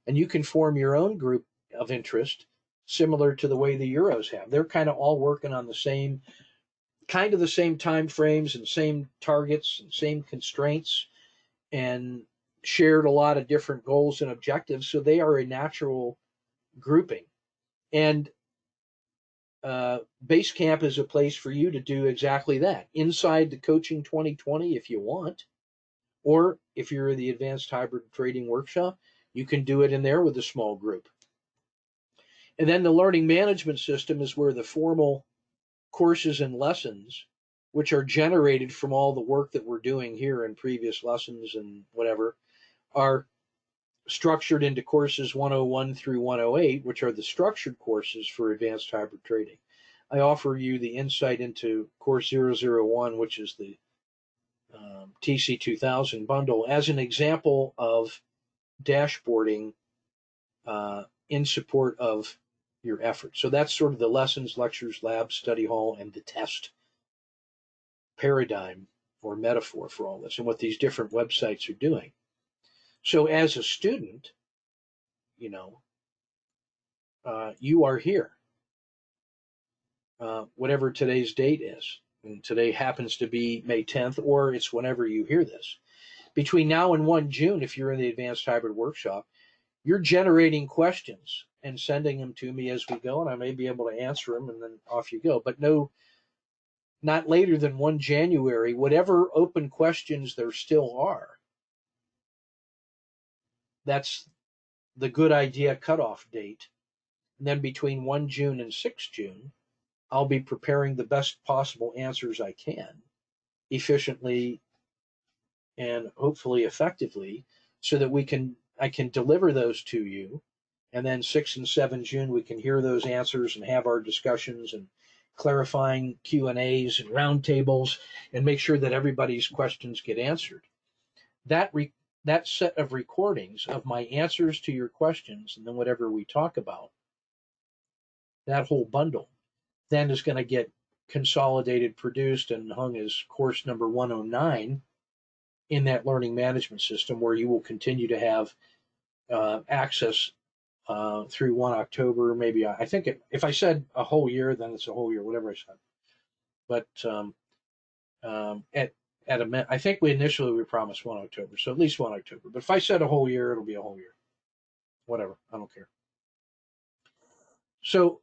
And you can form your own group of interest similar to the way the Euros have. They're kind of all working on the same time frames and same targets and same constraints, and shared a lot of different goals and objectives. So they are a natural grouping. And Basecamp is a place for you to do exactly that. Inside the Coaching 2020 if you want, or if you're in the Advanced Hybrid Trading Workshop, you can do it in there with a small group. And then the Learning Management System is where the formal courses and lessons, which are generated from all the work that we're doing here in previous lessons and whatever, are structured into courses 101 through 108, which are the structured courses for advanced hybrid trading. I offer you the insight into course 001, which is the TC2000 bundle, as an example of dashboarding in support of your effort. So that's sort of the lessons, lectures, labs, study hall, and the test paradigm or metaphor for all this and what these different websites are doing. So as a student, you are here, whatever today's date is. And today happens to be May 10th, or it's whenever you hear this. Between now and 1 June, if you're in the Advanced Hybrid Workshop, you're generating questions and sending them to me as we go, and I may be able to answer them, and then off you go. But no, not later than 1 January, whatever open questions there still are, that's the good idea cutoff date. And then between 1 June and 6 June, I'll be preparing the best possible answers I can, efficiently and hopefully effectively, so that I can deliver those to you. And then 6 and 7 June, we can hear those answers and have our discussions and clarifying Q&As and roundtables and make sure that everybody's questions get answered. That set of recordings of my answers to your questions and then whatever we talk about, that whole bundle then is going to get consolidated, produced, and hung as course number 109 in that learning management system, where you will continue to have access through 1 October. Maybe I think if I said a whole year, then it's a whole year, whatever I said. But I think we promised 1 October, so at least 1 October. But if I said a whole year, it'll be a whole year. Whatever, I don't care. So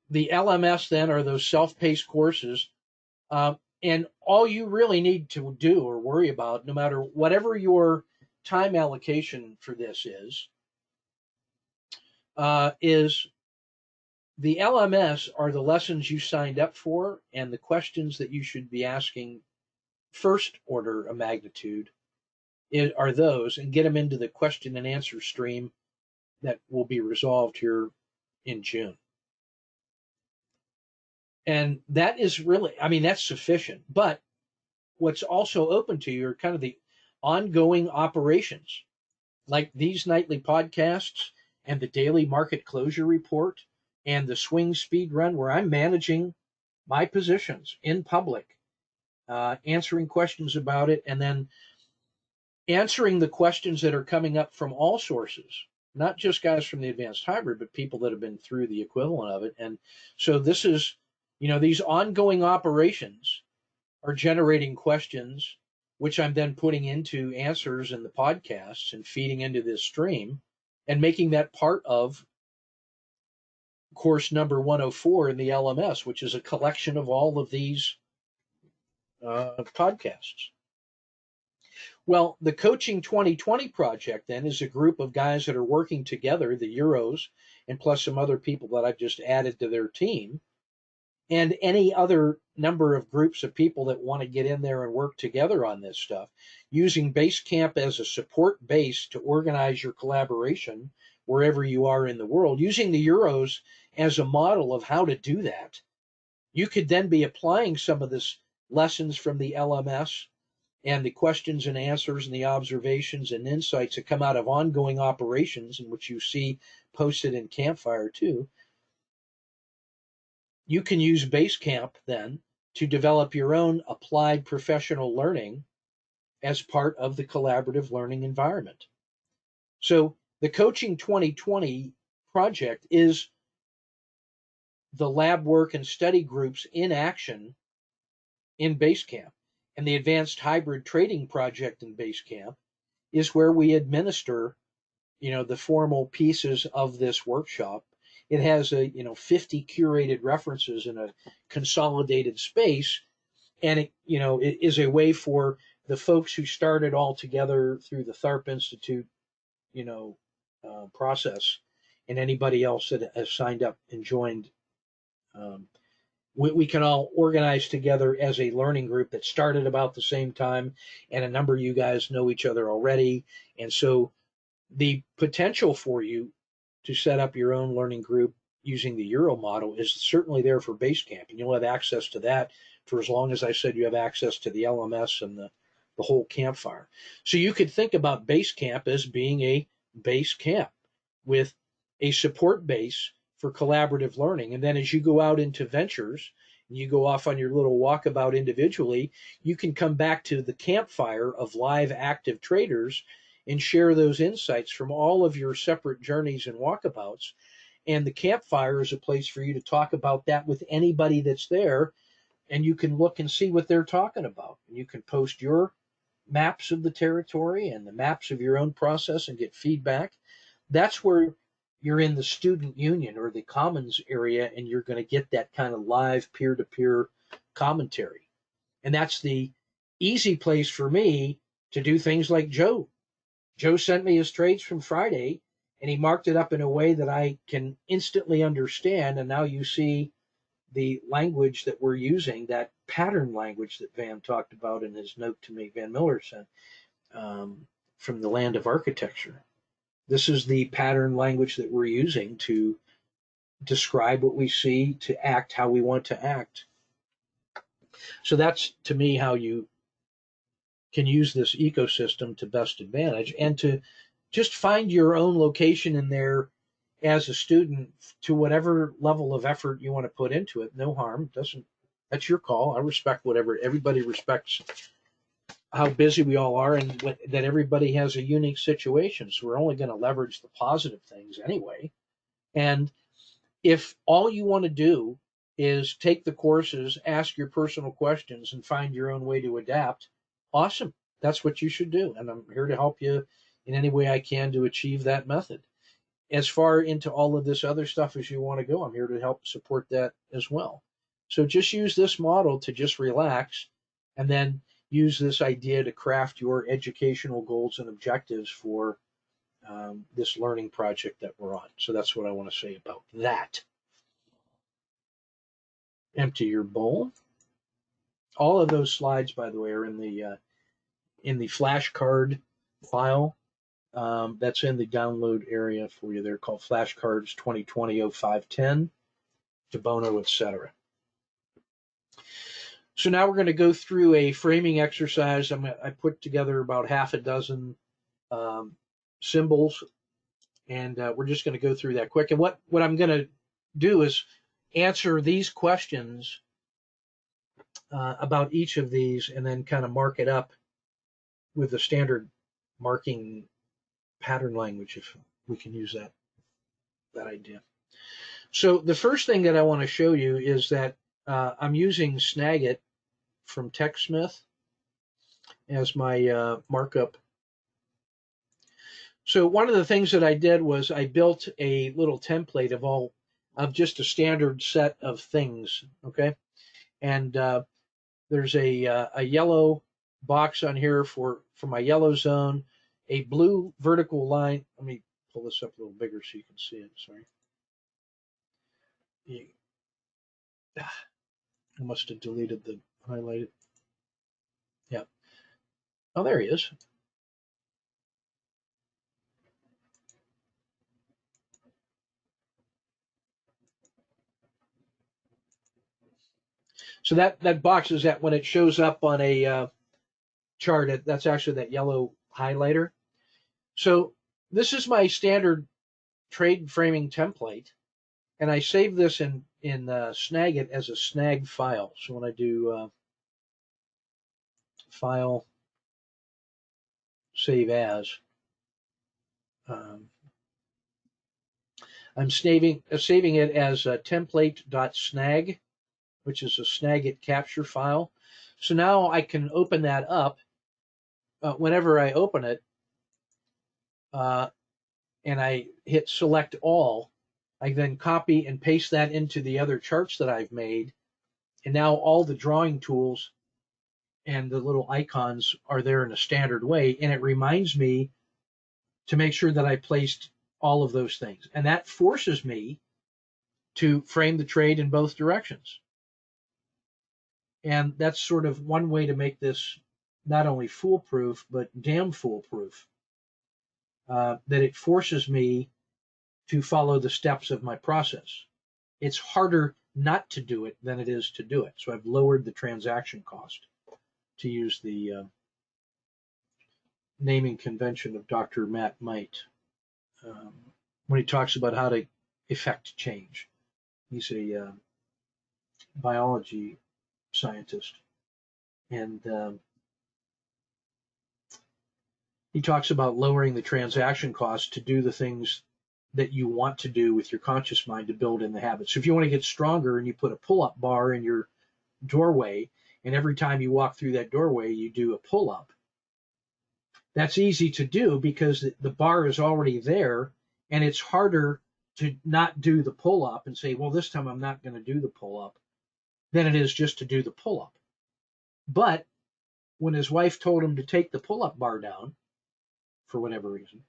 the LMS then are those self-paced courses, and all you really need to do or worry about, no matter whatever your time allocation for this is the LMS are the lessons you signed up for and the questions that you should be asking first order of magnitude are those, and get them into the question and answer stream that will be resolved here in June. And that is really, that's sufficient. But what's also open to you are kind of the ongoing operations, like these nightly podcasts and the daily market closure report and the swing speed run, where I'm managing my positions in public, answering questions about it, and then answering the questions that are coming up from all sources, not just guys from the advanced hybrid, but people that have been through the equivalent of it. And so this is, these ongoing operations are generating questions, which I'm then putting into answers in the podcasts and feeding into this stream and making that part of course number 104 in the LMS, which is a collection of all of these podcasts. Well, the Coaching 2020 project then is a group of guys that are working together, the Euros, and plus some other people that I've just added to their team, and any other number of groups of people that want to get in there and work together on this stuff, using Basecamp as a support base to organize your collaboration wherever you are in the world, using the Euros as a model of how to do that. You could then be applying some of this lessons from the LMS and the questions and answers and the observations and insights that come out of ongoing operations, in which you see posted in Campfire too. You can use Basecamp then to develop your own applied professional learning as part of the collaborative learning environment. So the Coaching 2020 project is the lab work and study groups in action in Basecamp. And the Advanced Hybrid Trading project in Basecamp is where we administer, the formal pieces of this workshop. It has 50 curated references in a consolidated space, and it is a way for the folks who started all together through the THARP Institute, process, and anybody else that has signed up and joined. We can all organize together as a learning group that started about the same time, and a number of you guys know each other already. And so the potential for you to set up your own learning group using the Euro model is certainly there for Basecamp, and you'll have access to that for as long as I said you have access to the LMS and the whole Campfire. So you could think about Basecamp as being a base camp with a support base for collaborative learning. And then as you go out into ventures and you go off on your little walkabout individually, you can come back to the Campfire of live active traders and share those insights from all of your separate journeys and walkabouts. And the Campfire is a place for you to talk about that with anybody that's there, and you can look and see what they're talking about. And you can post your maps of the territory and the maps of your own process and get feedback. That's where you're in the student union or the commons area, and you're going to get that kind of live peer-to-peer commentary. And that's the easy place for me to do things like Joe. Joe sent me his trades from Friday, and he marked it up in a way that I can instantly understand. And now you see the language that we're using, that pattern language that Van talked about in his note to me, Van Miller sent, from the land of architecture. This is the pattern language that we're using to describe what we see, to act how we want to act. So that's, to me, how you can use this ecosystem to best advantage, and to just find your own location in there as a student to whatever level of effort you want to put into it. No harm. Doesn't, that's your call. I respect whatever, everybody respects how busy we all are, and that everybody has a unique situation. So we're only going to leverage the positive things anyway. And if all you want to do is take the courses, ask your personal questions, and find your own way to adapt, awesome. That's what you should do. And I'm here to help you in any way I can to achieve that method. As far into all of this other stuff as you want to go, I'm here to help support that as well. So just use this model to just relax, and then use this idea to craft your educational goals and objectives for this learning project that we're on. So that's what I want to say about that. Empty your bowl. All of those slides, by the way, are in the flashcard file that's in the download area for you. They're called flashcards20200510, de Bono, etc. So now we're going to go through a framing exercise. I put together about half a dozen symbols, and we're just going to go through that quick. And what I'm going to do is answer these questions about each of these, and then kind of mark it up with the standard marking pattern language, if we can use that idea. So the first thing that I want to show you is that I'm using Snagit from TechSmith as my markup. So one of the things that I did was I built a little template of just a standard set of things, okay? And there's a yellow box on here for my yellow zone, a blue vertical line. Let me pull this up a little bigger so you can see it. Sorry. I must have deleted the highlighted. Yeah. Oh, there he is. So that box is that when it shows up on a chart, that's actually that yellow highlighter. So this is my standard trade framing template, and I save this in Snagit as a snag file. So when I do file, save as, I'm saving it as a template.snag, which is a Snagit capture file. So now I can open that up whenever I open it, and I hit select all. I then copy and paste that into the other charts that I've made, and now all the drawing tools and the little icons are there in a standard way, and it reminds me to make sure that I placed all of those things. And that forces me to frame the trade in both directions. And that's sort of one way to make this not only foolproof, but damn foolproof, that it forces me to follow the steps of my process. It's harder not to do it than it is to do it. So I've lowered the transaction cost, to use the naming convention of Dr. Matt Might, when he talks about how to effect change. He's a biology scientist, and he talks about lowering the transaction cost to do the things that you want to do with your conscious mind to build in the habits. So if you want to get stronger and you put a pull-up bar in your doorway, and every time you walk through that doorway you do a pull-up, that's easy to do because the bar is already there, and it's harder to not do the pull-up and say, well, this time I'm not going to do the pull-up, than it is just to do the pull-up. But when his wife told him to take the pull-up bar down, for whatever reason,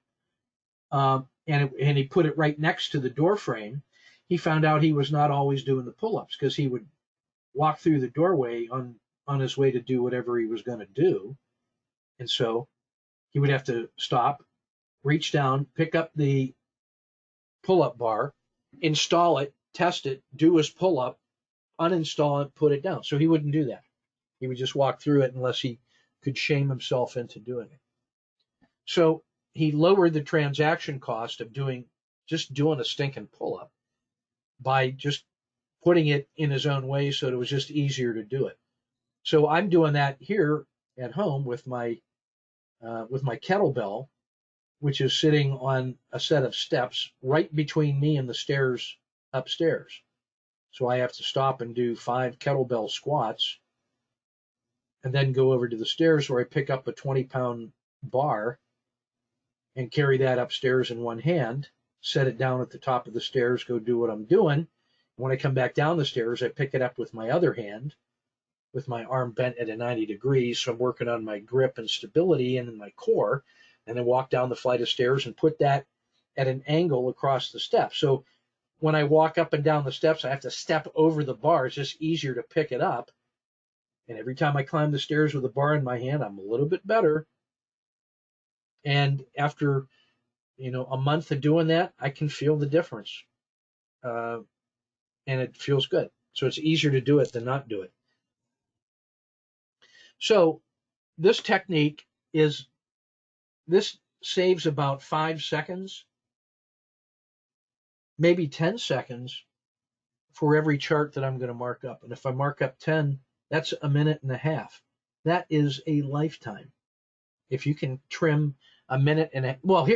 and he put it right next to the door frame, he found out he was not always doing the pull-ups, because he would walk through the doorway on his way to do whatever he was going to do. And so he would have to stop, reach down, pick up the pull-up bar, install it, test it, do his pull-up, uninstall it, put it down. So he wouldn't do that. He would just walk through it unless he could shame himself into doing it. So he lowered the transaction cost of doing just doing a stinking pull-up by just putting it in his own way so it was just easier to do it. So I'm doing that here at home with my kettlebell, which is sitting on a set of steps right between me and the stairs upstairs. So I have to stop and do 5 kettlebell squats and then go over to the stairs where I pick up a 20-pound bar and carry that upstairs in one hand, set it down at the top of the stairs, go do what I'm doing. When I come back down the stairs, I pick it up with my other hand, with my arm bent at a 90 degrees. So I'm working on my grip and stability and in my core, and then walk down the flight of stairs and put that at an angle across the steps. So when I walk up and down the steps, I have to step over the bar. It's just easier to pick it up. And every time I climb the stairs with a bar in my hand, I'm a little bit better. And after, a month of doing that, I can feel the difference. And it feels good. So it's easier to do it than not do it. So this technique saves about 5 seconds, maybe 10 seconds for every chart that I'm going to mark up. And if I mark up 10, that's a minute and a half. That is a lifetime. If you can trim a minute and a, well,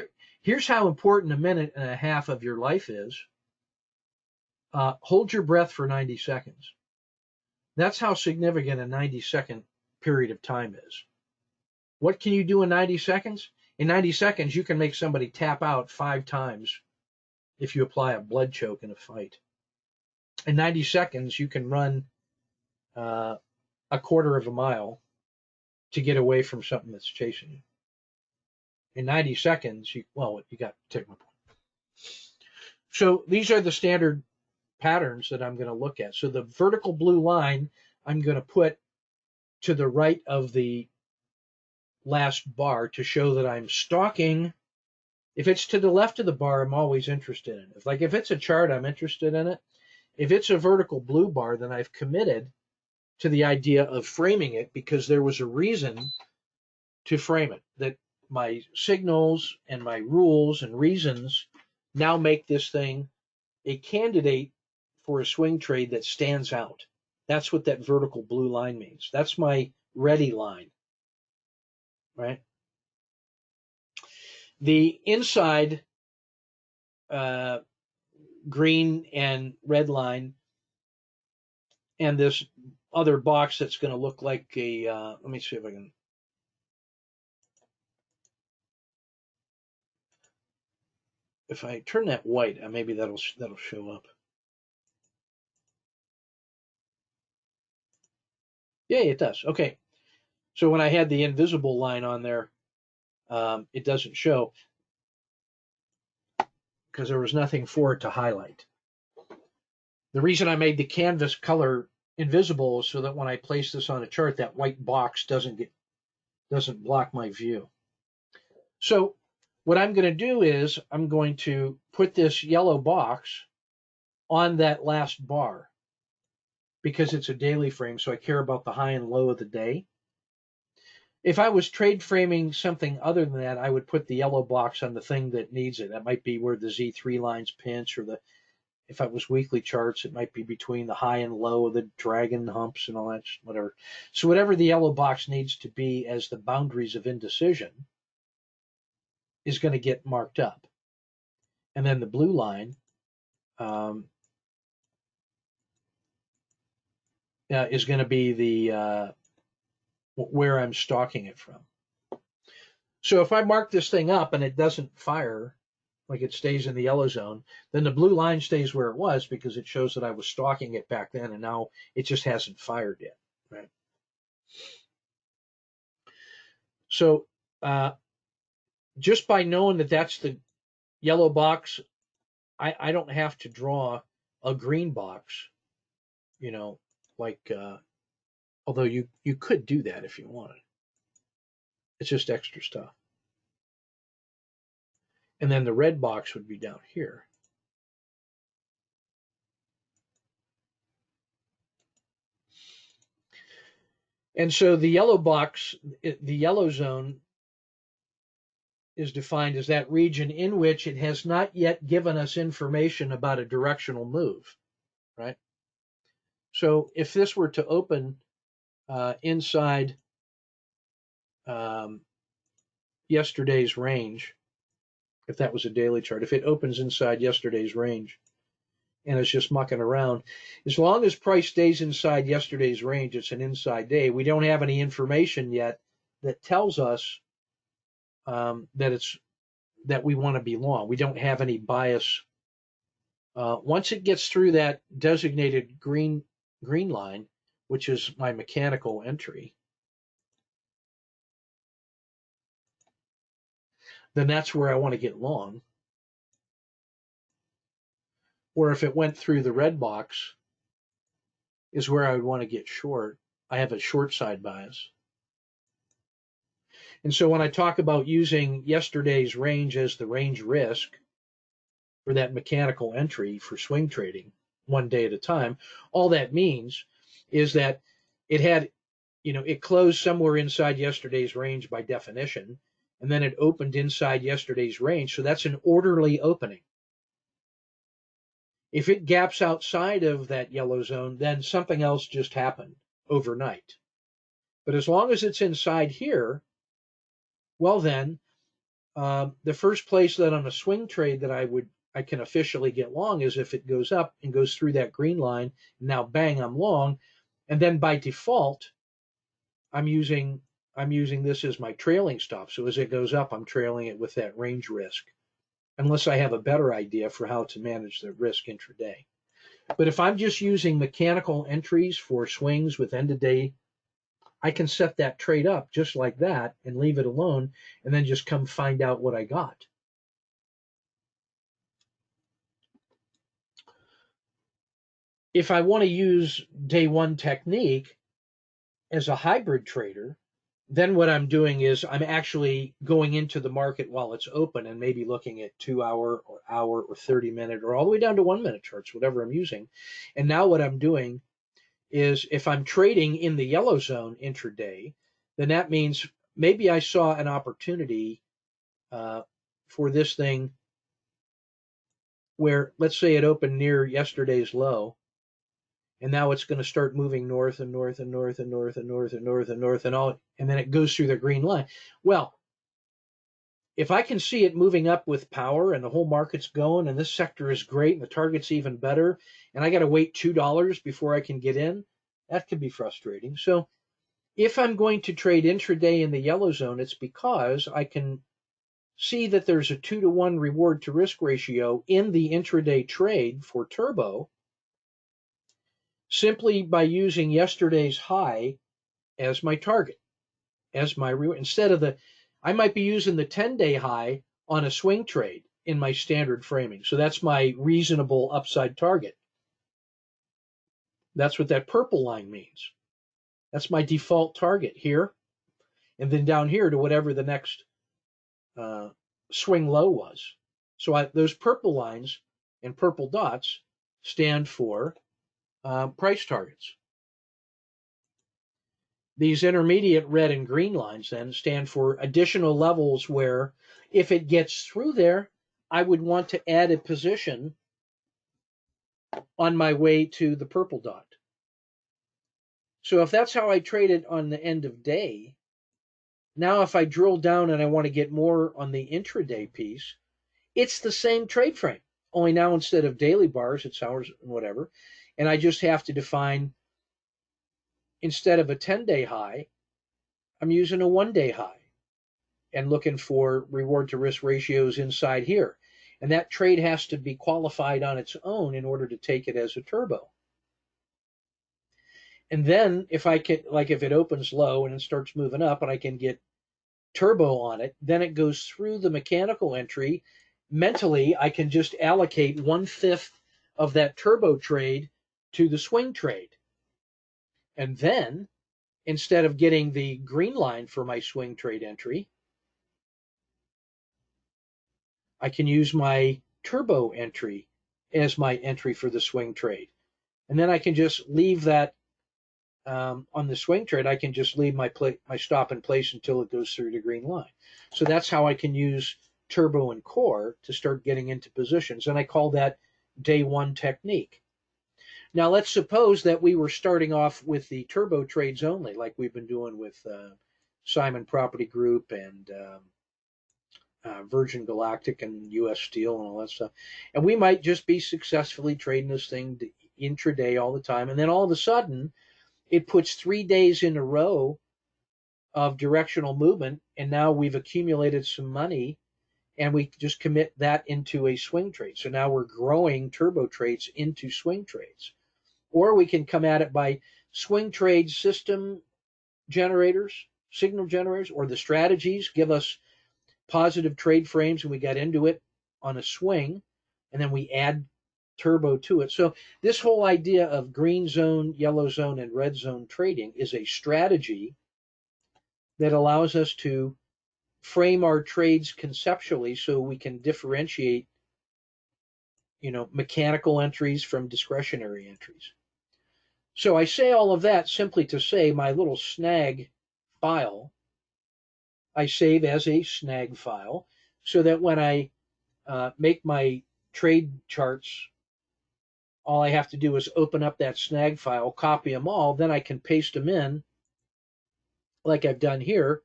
here's how important a minute and a half of your life is. Hold your breath for 90 seconds. That's how significant a 90-second period of time is. What can you do in 90 seconds? In 90 seconds, you can make somebody tap out 5 times if you apply a blood choke in a fight. In 90 seconds, you can run a quarter of a mile to get away from something that's chasing you. In 90 seconds, you got to take my point. So these are the standard patterns that I'm going to look at. So the vertical blue line, I'm going to put to the right of the last bar to show that I'm stalking. If it's to the left of the bar, I'm always interested in it. If it's a chart, I'm interested in it. If it's a vertical blue bar, then I've committed to the idea of framing it because there was a reason to frame it, that my signals and my rules and reasons now make this thing a candidate for a swing trade that stands out. That's what that vertical blue line means. That's my ready line, right? The inside green and red line and this other box that's going to look like a, let me see if I can. If I turn that white, maybe that'll show up. Yeah, it does. Okay. So when I had the invisible line on there, it doesn't show because there was nothing for it to highlight. The reason I made the canvas color invisible is so that when I place this on a chart, that white box doesn't block my view. So what I'm going to do is I'm going to put this yellow box on that last bar because it's a daily frame, so I care about the high and low of the day. If I was trade framing something other than that, I would put the yellow box on the thing that needs it. That might be where the Z3 lines pinch, or if I was weekly charts, it might be between the high and low of the dragon humps and all that, whatever. So whatever the yellow box needs to be as the boundaries of indecision is going to get marked up. And then the blue line is going to be the where I'm stalking it from. So if I mark this thing up and it doesn't fire, like it stays in the yellow zone, then the blue line stays where it was because it shows that I was stalking it back then and now it just hasn't fired yet, right? So just by knowing that that's the yellow box, I don't have to draw a green box, although you could do that if you wanted. It's just extra stuff. And then the red box would be down here. And so the yellow box, the yellow zone, is defined as that region in which it has not yet given us information about a directional move, right? So if this were to open inside um, yesterday's range, if that was a daily chart, if it opens inside yesterday's range and it's just mucking around, as long as price stays inside yesterday's range, it's an inside day. We don't have any information yet that tells us that we want to be long. We don't have any bias. Once it gets through that designated green line, which is my mechanical entry, then that's where I want to get long. Or if it went through the red box, is where I would want to get short. I have a short side bias. And so when I talk about using yesterday's range as the range risk for that mechanical entry for swing trading one day at a time, all that means is that it closed somewhere inside yesterday's range by definition, and then it opened inside yesterday's range. So that's an orderly opening. If it gaps outside of that yellow zone, then something else just happened overnight. But as long as it's inside here, well then, the first place that on a swing trade that I can officially get long is if it goes up and goes through that green line. And now bang, I'm long. And then by default, I'm using this as my trailing stop. So as it goes up, I'm trailing it with that range risk, unless I have a better idea for how to manage the risk intraday. But if I'm just using mechanical entries for swings with end of day, I can set that trade up just like that and leave it alone, and then just come find out what I got. If I want to use day one technique as a hybrid trader, then what I'm doing is I'm actually going into the market while it's open and maybe looking at 2-hour or hour or 30-minute or all the way down to 1-minute charts, whatever I'm using. And now what I'm doing is if I'm trading in the yellow zone intraday, then that means maybe I saw an opportunity for this thing where, let's say it opened near yesterday's low, and now it's going to start moving north and north and north and north and north and north and north and all, and then it goes through the green line. Well, if I can see it moving up with power and the whole market's going and this sector is great and the target's even better, and I got to wait $2 before I can get in, that could be frustrating. So if I'm going to trade intraday in the yellow zone, it's because I can see that there's a 2-to-1 reward to risk ratio in the intraday trade for turbo, simply by using yesterday's high as my target, as my reward. Instead of I might be using the 10-day high on a swing trade in my standard framing. So that's my reasonable upside target. That's what that purple line means. That's my default target here, and then down here to whatever the next swing low was. So those purple lines and purple dots stand for price targets. These intermediate red and green lines then stand for additional levels where if it gets through there, I would want to add a position on my way to the purple dot. So if that's how I trade it on the end of day, now if I drill down and I want to get more on the intraday piece, it's the same trade frame, only now instead of daily bars, it's hours and whatever. And I just have to define, instead of a 10-day high, I'm using a 1-day high and looking for reward to risk ratios inside here. And that trade has to be qualified on its own in order to take it as a turbo. And then if I can, like if it opens low and it starts moving up and I can get turbo on it, then it goes through the mechanical entry. Mentally, I can just allocate 1/5 of that turbo trade to the swing trade. And then, instead of getting the green line for my swing trade entry, I can use my turbo entry as my entry for the swing trade. And then I can just leave that on the swing trade, I can just leave my stop in place until it goes through the green line. So that's how I can use turbo and core to start getting into positions. And I call that day one technique. Now, let's suppose that we were starting off with the turbo trades only, like we've been doing with Simon Property Group and Virgin Galactic and U.S. Steel and all that stuff. And we might just be successfully trading this thing intraday all the time. And then all of a sudden, it puts 3 days in a row of directional movement. And now we've accumulated some money and we just commit that into a swing trade. So now we're growing turbo trades into swing trades. Or we can come at it by swing trade system generators, signal generators, or the strategies give us positive trade frames and we got into it on a swing, and then we add turbo to it. So this whole idea of green zone, yellow zone, and red zone trading is a strategy that allows us to frame our trades conceptually so we can differentiate, mechanical entries from discretionary entries. So I say all of that simply to say my little snag file I save as a snag file so that when I make my trade charts, all I have to do is open up that snag file, copy them all, then I can paste them in like I've done here.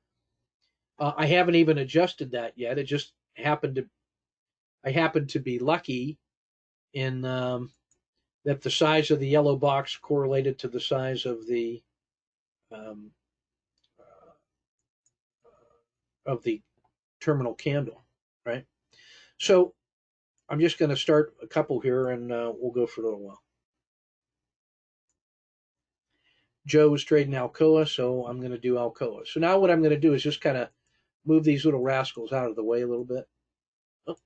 I haven't even adjusted that yet. It just I happened to be lucky in that the size of the yellow box correlated to the size of the um, terminal candle, right? So I'm just going to start a couple here, and we'll go for a little while. Joe was trading Alcoa, so I'm going to do Alcoa. So now what I'm going to do is just kind of move these little rascals out of the way a little bit. Oh,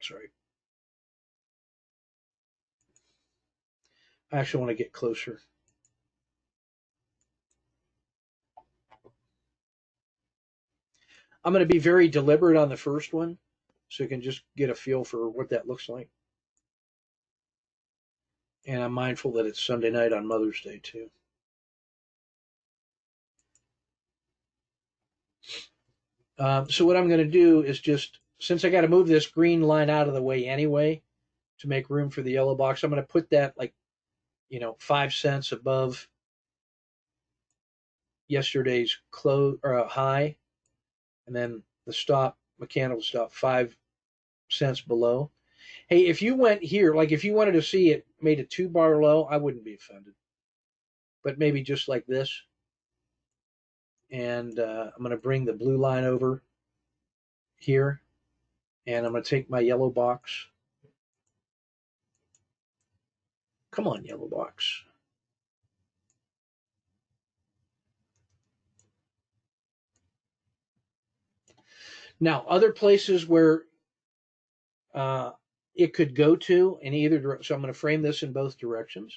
sorry. I actually want to get closer. I'm going to be very deliberate on the first one, so you can just get a feel for what that looks like. And I'm mindful that it's Sunday night on Mother's Day, too. So what I'm going to do is just, since I got to move this green line out of the way anyway to make room for the yellow box, I'm going to put that 5 cents above yesterday's close or high, and then the stop, mechanical stop, 5 cents below. Hey, if you went here, like if you wanted to see it made a 2-bar low, I wouldn't be offended. But maybe just like this. And I'm going to bring the blue line over here. And I'm going to take my yellow box. Come on, yellow box. Now, other places where it could go to in either direction. So I'm going to frame this in both directions.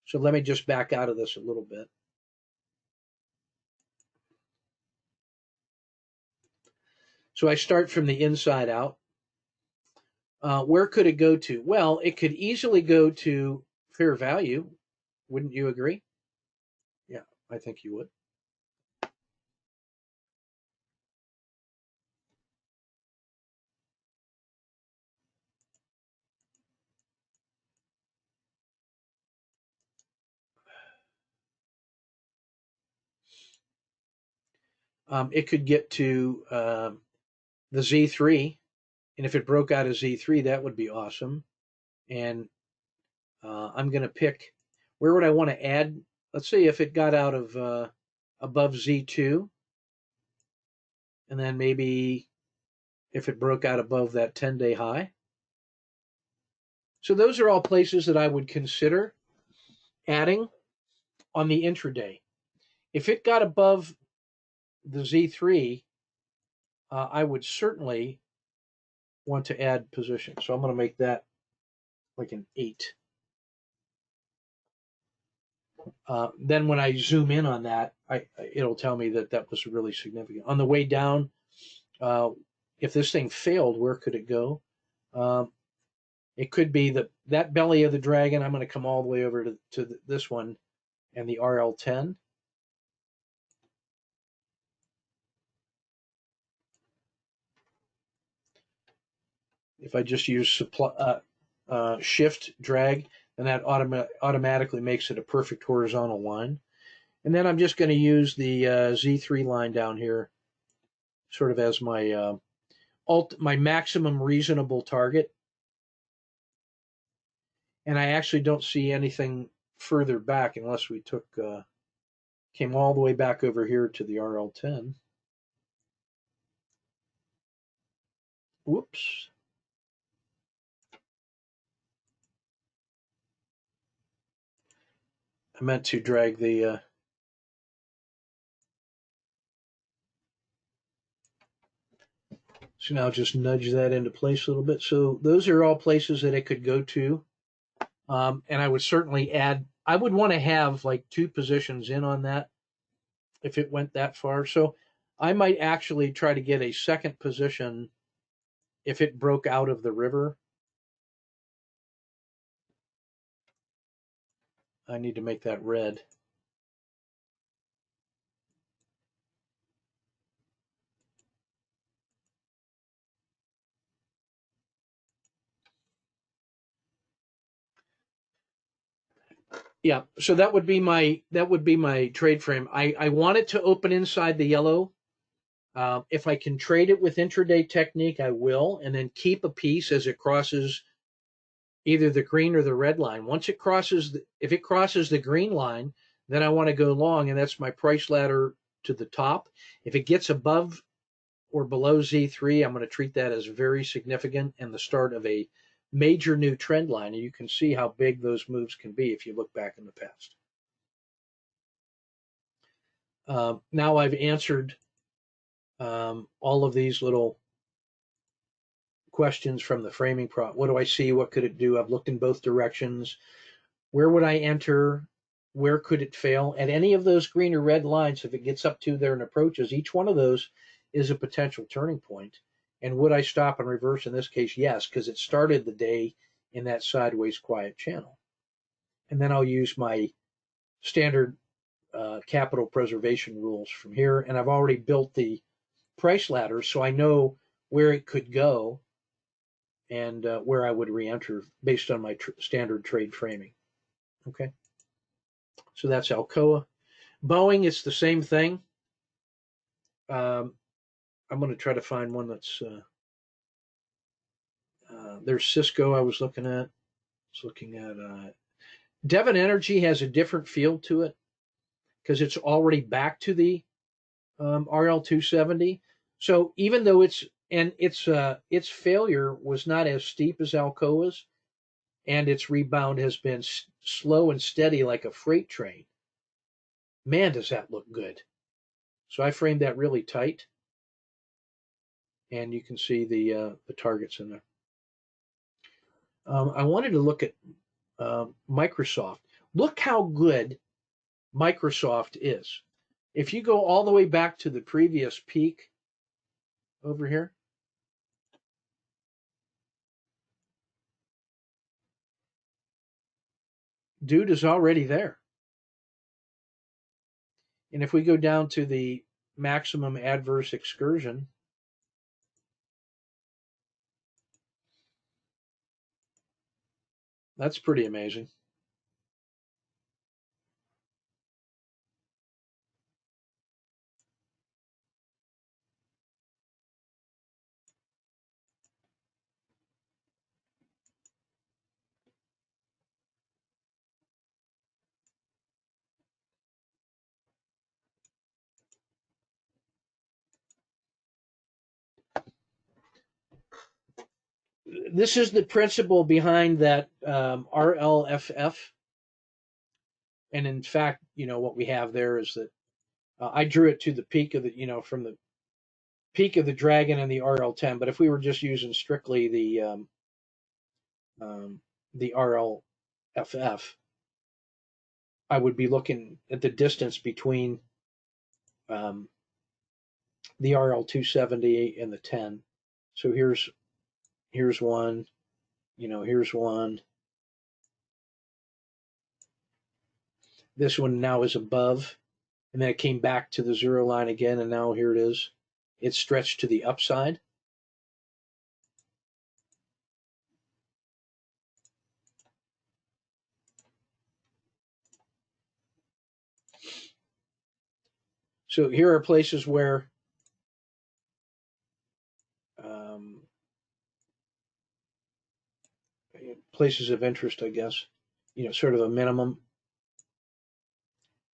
So let me just back out of this a little bit. So I start from the inside out. Where could it go to? Well, it could easily go to fair value. Wouldn't you agree? Yeah, I think you would. It could get to the Z3, and if it broke out of Z3, that would be awesome. And I'm going to pick, where would I want to add? Let's say if it got out of above Z2, and then maybe if it broke out above that 10-day high. So those are all places that I would consider adding on the intraday. If it got above the Z3, I would certainly want to add position. So I'm going to make that like an 8. Then when I zoom in on that, it'll tell me that that was really significant. On the way down, if this thing failed, where could it go? It could be that belly of the dragon. I'm going to come all the way over to this one and the RL10. If I just use shift drag, then that automatically makes it a perfect horizontal line. And then I'm just going to use the Z3 line down here sort of as my my maximum reasonable target. And I actually don't see anything further back unless we came all the way back over here to the RL10. Whoops. I meant to drag the so now just nudge that into place a little bit. So those are all places that it could go to. And I would certainly add, I would want to have like 2 positions in on that if it went that far. So I might actually try to get a second position if it broke out of the river. I need to make that red. Yeah, so that would be my trade frame. I want it to open inside the yellow. If I can trade it with intraday technique, I will, and then keep a piece as it crosses either the green or the red line. Once it crosses, if it crosses the green line, then I want to go long, and that's my price ladder to the top. If it gets above or below Z3, I'm going to treat that as very significant and the start of a major new trend line. And you can see how big those moves can be if you look back in the past. Now I've answered all of these little questions from the framing prop. What do I see? What could it do? I've looked in both directions. Where would I enter? Where could it fail? At any of those green or red lines, if it gets up to there and approaches, each one of those is a potential turning point. And would I stop and reverse? In this case, yes, because it started the day in that sideways quiet channel. And then I'll use my standard capital preservation rules from here. And I've already built the price ladder, so I know where it could go and where I would re-enter based on my standard trade framing. Okay, so that's Alcoa. Boeing, it's the same thing. I'm going to try to find one that's there's Cisco I was looking at. Devon Energy has a different feel to it because it's already back to the RL270. So even though its failure was not as steep as Alcoa's, and its rebound has been slow and steady like a freight train, man, does that look good. So I framed that really tight, and you can see the targets in there. I wanted to look at Microsoft. Look how good Microsoft is. If you go all the way back to the previous peak over here, dude is already there. And if we go down to the maximum adverse excursion, that's pretty amazing. This is the principle behind that RLFF. And in fact, what we have there is that I drew it to the peak of the, from the peak of the dragon and the RL10. But if we were just using strictly the RLFF, I would be looking at the distance between the RL270 and the 10. So here's one, here's one. This one now is above, and then it came back to the zero line again, and now here it is. It's stretched to the upside. So here are places where places of interest, I guess, sort of a minimum.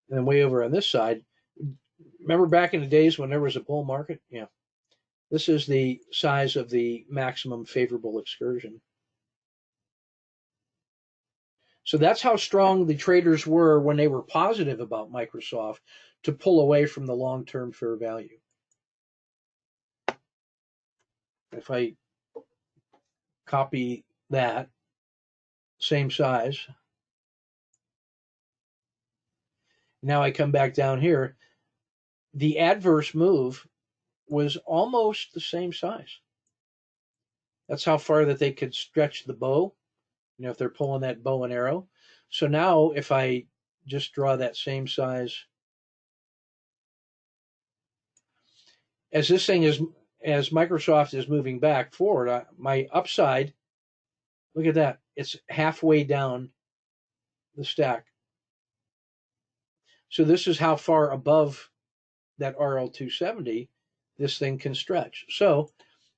And then way over on this side, remember back in the days when there was a bull market? Yeah. This is the size of the maximum favorable excursion. So that's how strong the traders were when they were positive about Microsoft to pull away from the long-term fair value. If I copy that, same size, now I come back down here, the adverse move was almost the same size. That's how far that they could stretch the bow, if they're pulling that bow and arrow. So now if I just draw that same size, as this thing is, as Microsoft is moving back forward, my upside, look at that, it's halfway down the stack. So this is how far above that RL270 this thing can stretch. So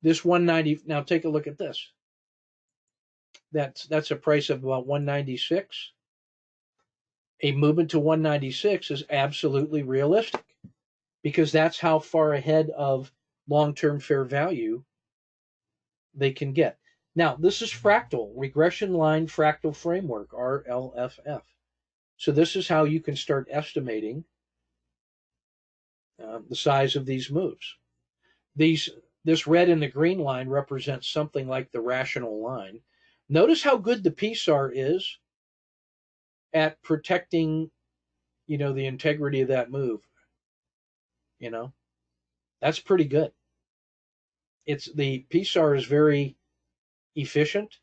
this 190, now take a look at this. That's a price of about 196. A movement to 196 is absolutely realistic because that's how far ahead of long-term fair value they can get. Now, this is fractal, regression line fractal framework, RLFF. So this is how you can start estimating the size of these moves. This red and the green line represents something like the rational line. Notice how good the PSAR is at protecting, the integrity of that move. That's pretty good. The PSAR is very efficient,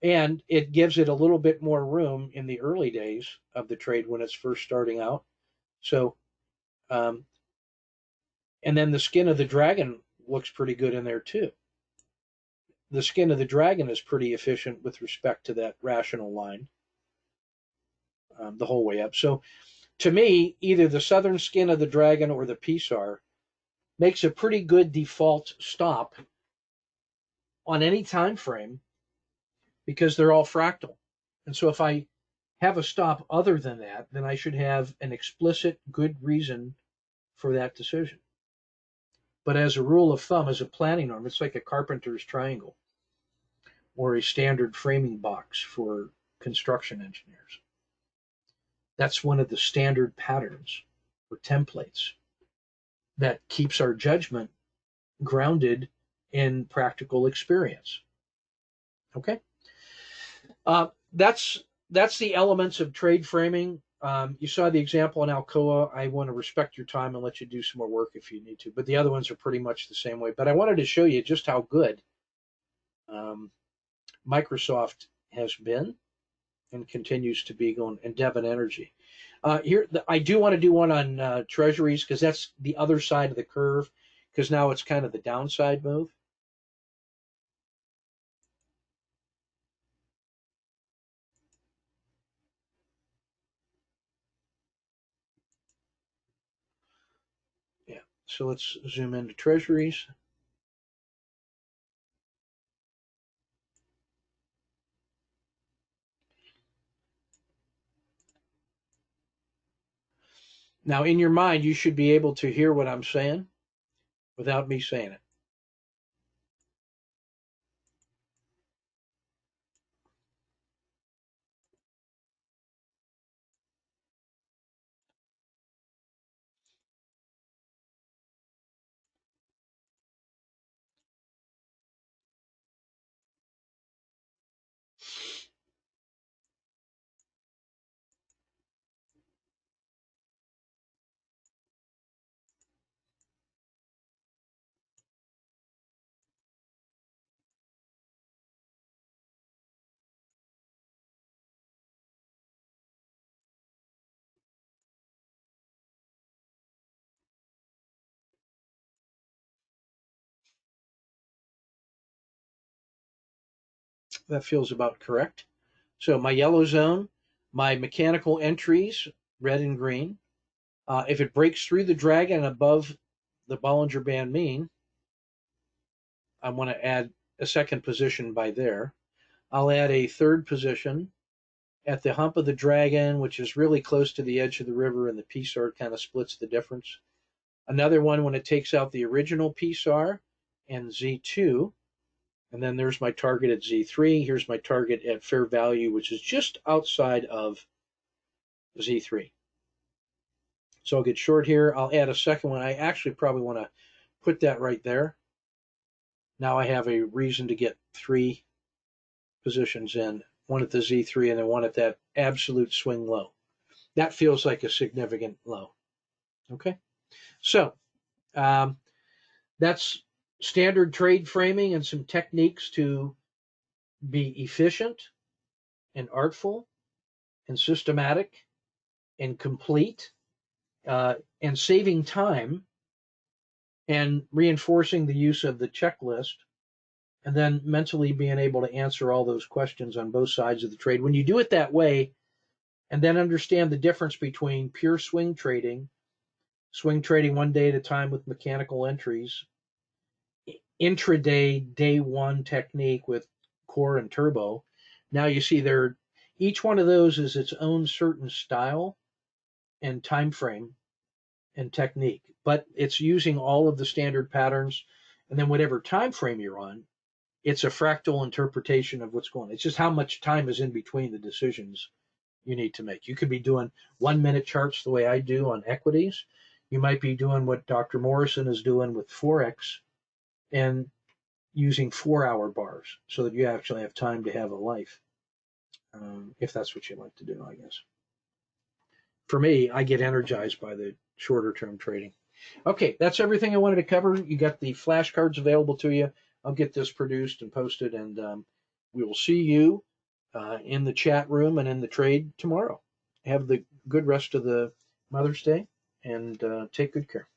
and it gives it a little bit more room in the early days of the trade when it's first starting out. So, and then the skin of the dragon looks pretty good in there too. The skin of the dragon is pretty efficient with respect to that rational line the whole way up. So to me, either the southern skin of the dragon or the PSAR makes a pretty good default stop on any time frame because they're all fractal. And so if I have a stop other than that, then I should have an explicit good reason for that decision. But as a rule of thumb, as a planning norm, it's like a carpenter's triangle or a standard framing box for construction engineers. That's one of the standard patterns or templates that keeps our judgment grounded in practical experience. Okay, that's the elements of trade framing. You saw the example in Alcoa. I want to respect your time and let you do some more work if you need to, but the other ones are pretty much the same way. But I wanted to show you just how good Microsoft has been and continues to be going, and Devon Energy. I do want to do one on treasuries because that's the other side of the curve, because now it's kind of the downside move. Yeah, so let's zoom into treasuries. Now, in your mind, you should be able to hear what I'm saying without me saying it. That feels about correct. So my yellow zone, my mechanical entries, red and green. If it breaks through the dragon above the Bollinger Band mean, I want to add a second position by there. I'll add a third position at the hump of the dragon, which is really close to the edge of the river, and the PSAR kind of splits the difference. Another one when it takes out the original PSAR and Z2. And then there's my target at Z3. Here's my target at fair value, which is just outside of Z3. So I'll get short here. I'll add a second one. I actually probably want to put that right there. Now I have a reason to get 3 positions in, one at the Z3 and then one at that absolute swing low. That feels like a significant low. Okay, so that's standard trade framing and some techniques to be efficient and artful and systematic and complete and saving time and reinforcing the use of the checklist, and then mentally being able to answer all those questions on both sides of the trade. When you do it that way, and then understand the difference between pure swing trading one day at a time with mechanical entries, intraday day one technique with core and turbo. Now you see each one of those is its own certain style and time frame and technique, but it's using all of the standard patterns, and then whatever time frame you're on, it's a fractal interpretation of what's going on. It's just how much time is in between the decisions you need to make. You could be doing 1 minute charts the way I do on equities. You might be doing what Dr. Morrison is doing with Forex and using 4-hour bars so that you actually have time to have a life, if that's what you like to do, I guess. For me, I get energized by the shorter term trading. Okay, that's everything I wanted to cover. You got the flashcards available to you. I'll get this produced and posted, and we will see you in the chat room and in the trade tomorrow. Have the good rest of the Mother's Day, and take good care.